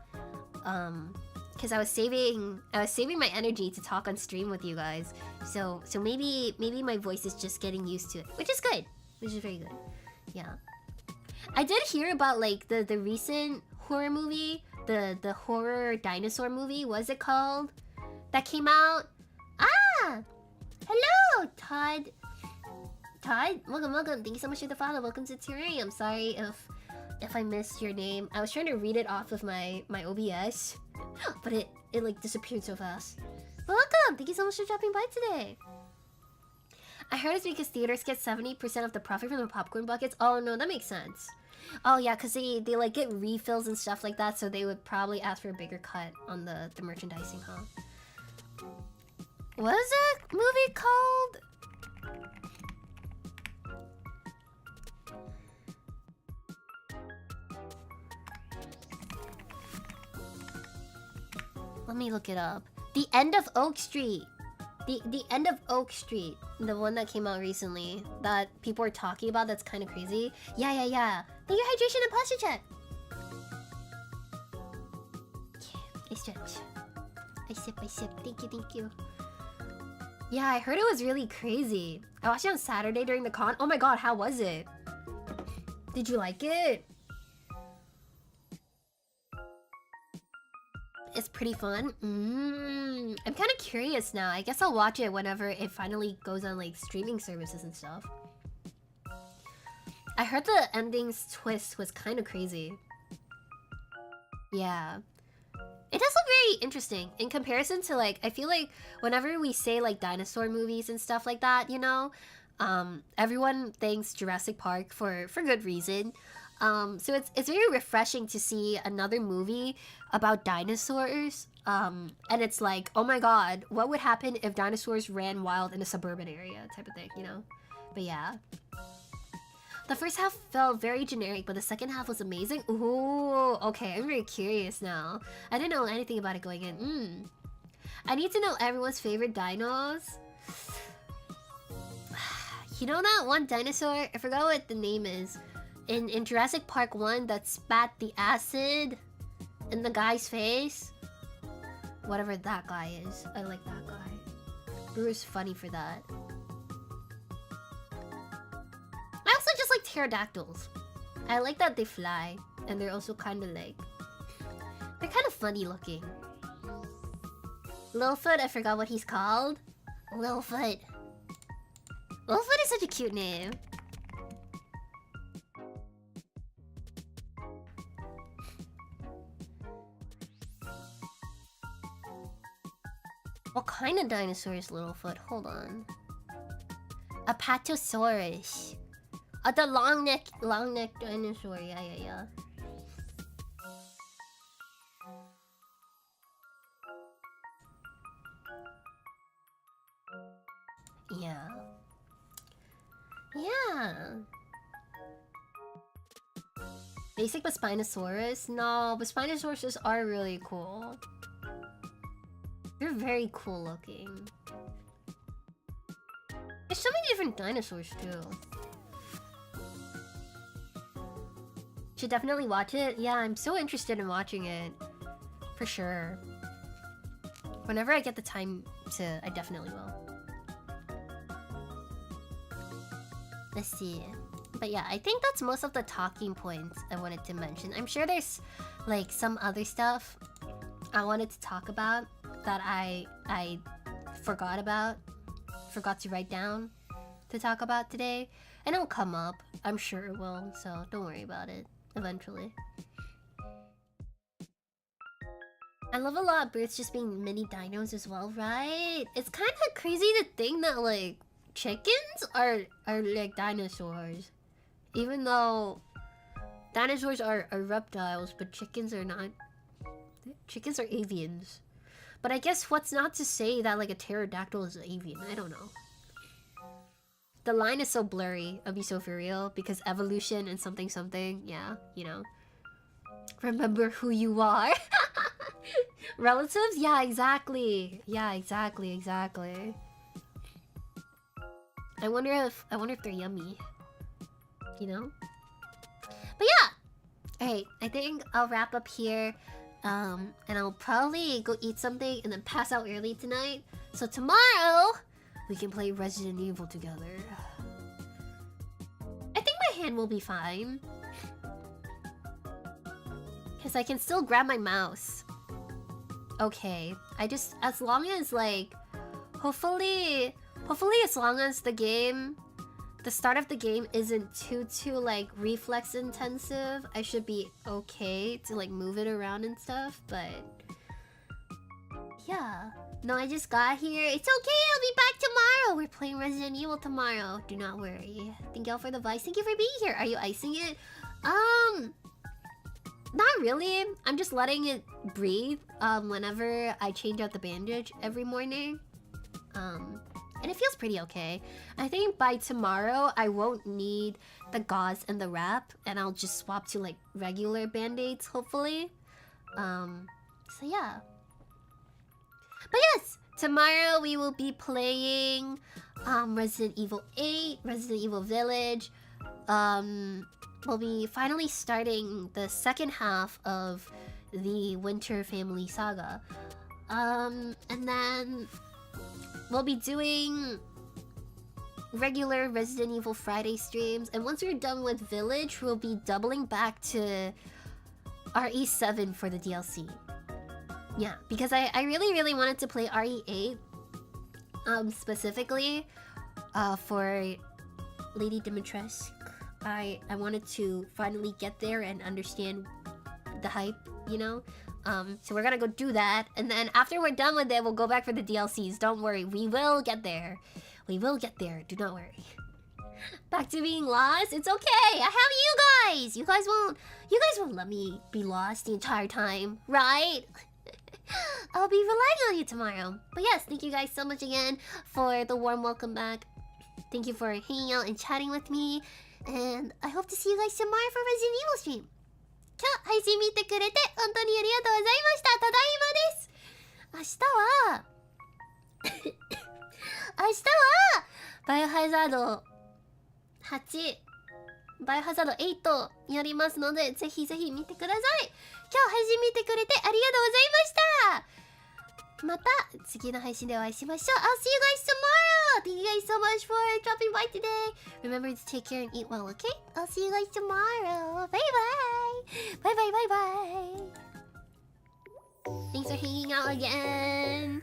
Because I was saving my energy to talk on stream with you guys. So maybe my voice is just getting used to it, which is good. Which is very good. Yeah. I did hear about like the recent horror movie, the horror dinosaur movie. What is it called? That came out. Hello, Todd. Welcome. Thank you so much for the follow. Welcome to Terrarium. Sorry if I missed your name. I was trying to read it off of my OBS, but it like disappeared so fast. Welcome. Thank you so much for dropping by today. I heard it's because theaters get 70% of the profit from the popcorn buckets. Oh no, that makes sense. Oh yeah, because they like get refills and stuff like that, so they would probably ask for a bigger cut on the merchandising, huh? What is that movie called? Let me look it up. The End of Oak Street. The End of Oak Street. The one that came out recently that people are talking about that's kind of crazy. Yeah. Thank you, hydration and posture check. I stretch. I sip. Thank you. Yeah, I heard it was really crazy. I watched it on Saturday during the con. Oh my god, how was it? Did you like it? It's pretty fun. I'm kind of curious now. I guess I'll watch it whenever it finally goes on like streaming services and stuff. I heard the ending's twist was kind of crazy. Yeah. It does look very interesting in comparison to like, I feel like whenever we say like dinosaur movies and stuff like that, you know, everyone thinks Jurassic Park for good reason. So it's very refreshing to see another movie about dinosaurs. And it's like, oh my god, what would happen if dinosaurs ran wild in a suburban area type of thing, you know? But yeah. The first half felt very generic, but the second half was amazing. Ooh, okay, I'm very curious now. I didn't know anything about it going in. I need to know everyone's favorite dinos. You know that one dinosaur? I forgot what the name is. In Jurassic Park 1 that spat the acid in the guy's face? Whatever that guy is. I like that guy. Bruce funny for that. I also just like pterodactyls. I like that they fly. And they're also kind of like... they're kind of funny looking. Littlefoot, I forgot what he's called. Littlefoot. Littlefoot is such a cute name. What kind of dinosaur is Littlefoot? Hold on. Apatosaurus. The long neck dinosaur. Yeah. Yeah. Basic but Spinosaurus? No, but Spinosaurus are really cool. They're very cool looking. There's so many different dinosaurs too. Should definitely watch it. Yeah, I'm so interested in watching it. For sure. Whenever I get the time to, I definitely will. Let's see. But yeah, I think that's most of the talking points I wanted to mention. I'm sure there's like some other stuff I wanted to talk about that I forgot about. Forgot to write down to talk about today. And it'll come up. I'm sure it will, so don't worry about it. Eventually. I love a lot of birds just being mini dinos as well, right? It's kind of crazy to think that like chickens are like dinosaurs. Even though dinosaurs are reptiles, but chickens are not. Chickens are avians. But I guess what's not to say that like a pterodactyl is an avian? I don't know. The line is so blurry. I'll be so for real because evolution and something. Yeah, you know. Remember who you are. Relatives? Yeah, exactly. I wonder if they're yummy. You know? But yeah! Alright, I think I'll wrap up here. And I'll probably go eat something and then pass out early tonight. So tomorrow, we can play Resident Evil together. I think my hand will be fine. Because I can still grab my mouse. Okay, as long as like, hopefully as long as the start of the game isn't too like reflex intensive, I should be okay to like move it around and stuff, but yeah. No, I just got here. It's okay, I'll be back tomorrow. We're playing Resident Evil tomorrow. Do not worry. Thank y'all for the advice. Thank you for being here. Are you icing it? Not really. I'm just letting it breathe whenever I change out the bandage every morning. And it feels pretty okay. I think by tomorrow, I won't need the gauze and the wrap. And I'll just swap to like regular band-aids, hopefully. So yeah. But yes, tomorrow we will be playing Resident Evil 8, Resident Evil Village. We'll be finally starting the second half of the Winter Family Saga. And then we'll be doing regular Resident Evil Friday streams. And once we're done with Village, we'll be doubling back to RE7 for the DLC. Yeah, because I really wanted to play RE8 specifically for Lady Dimitrescu. I wanted to finally get there and understand the hype, you know? So we're gonna go do that, and then after we're done with it, we'll go back for the DLCs. Don't worry, we will get there. We will get there, do not worry. Back to being lost? It's okay, I have you guys! You guys won't let me be lost the entire time, right? I'll be relying on you tomorrow. But yes, thank you guys so much again for the warm welcome back. Thank you for hanging out and chatting with me. And I hope to see you guys tomorrow for Resident Evil stream. 今日配信見てくれて本当にありがとうございました。ただいまです。明日はバイオハザード8、バイオハザード8やりますので、ぜひぜひ見てください。今日配信見てくれてありがとうございました。また次の配信でお会いしましょう。I'll see you guys tomorrow! Thank you guys so much for dropping by today. Remember to take care and eat well, okay? I'll see you guys tomorrow. Bye bye! Bye bye bye bye! Thanks for hanging out again!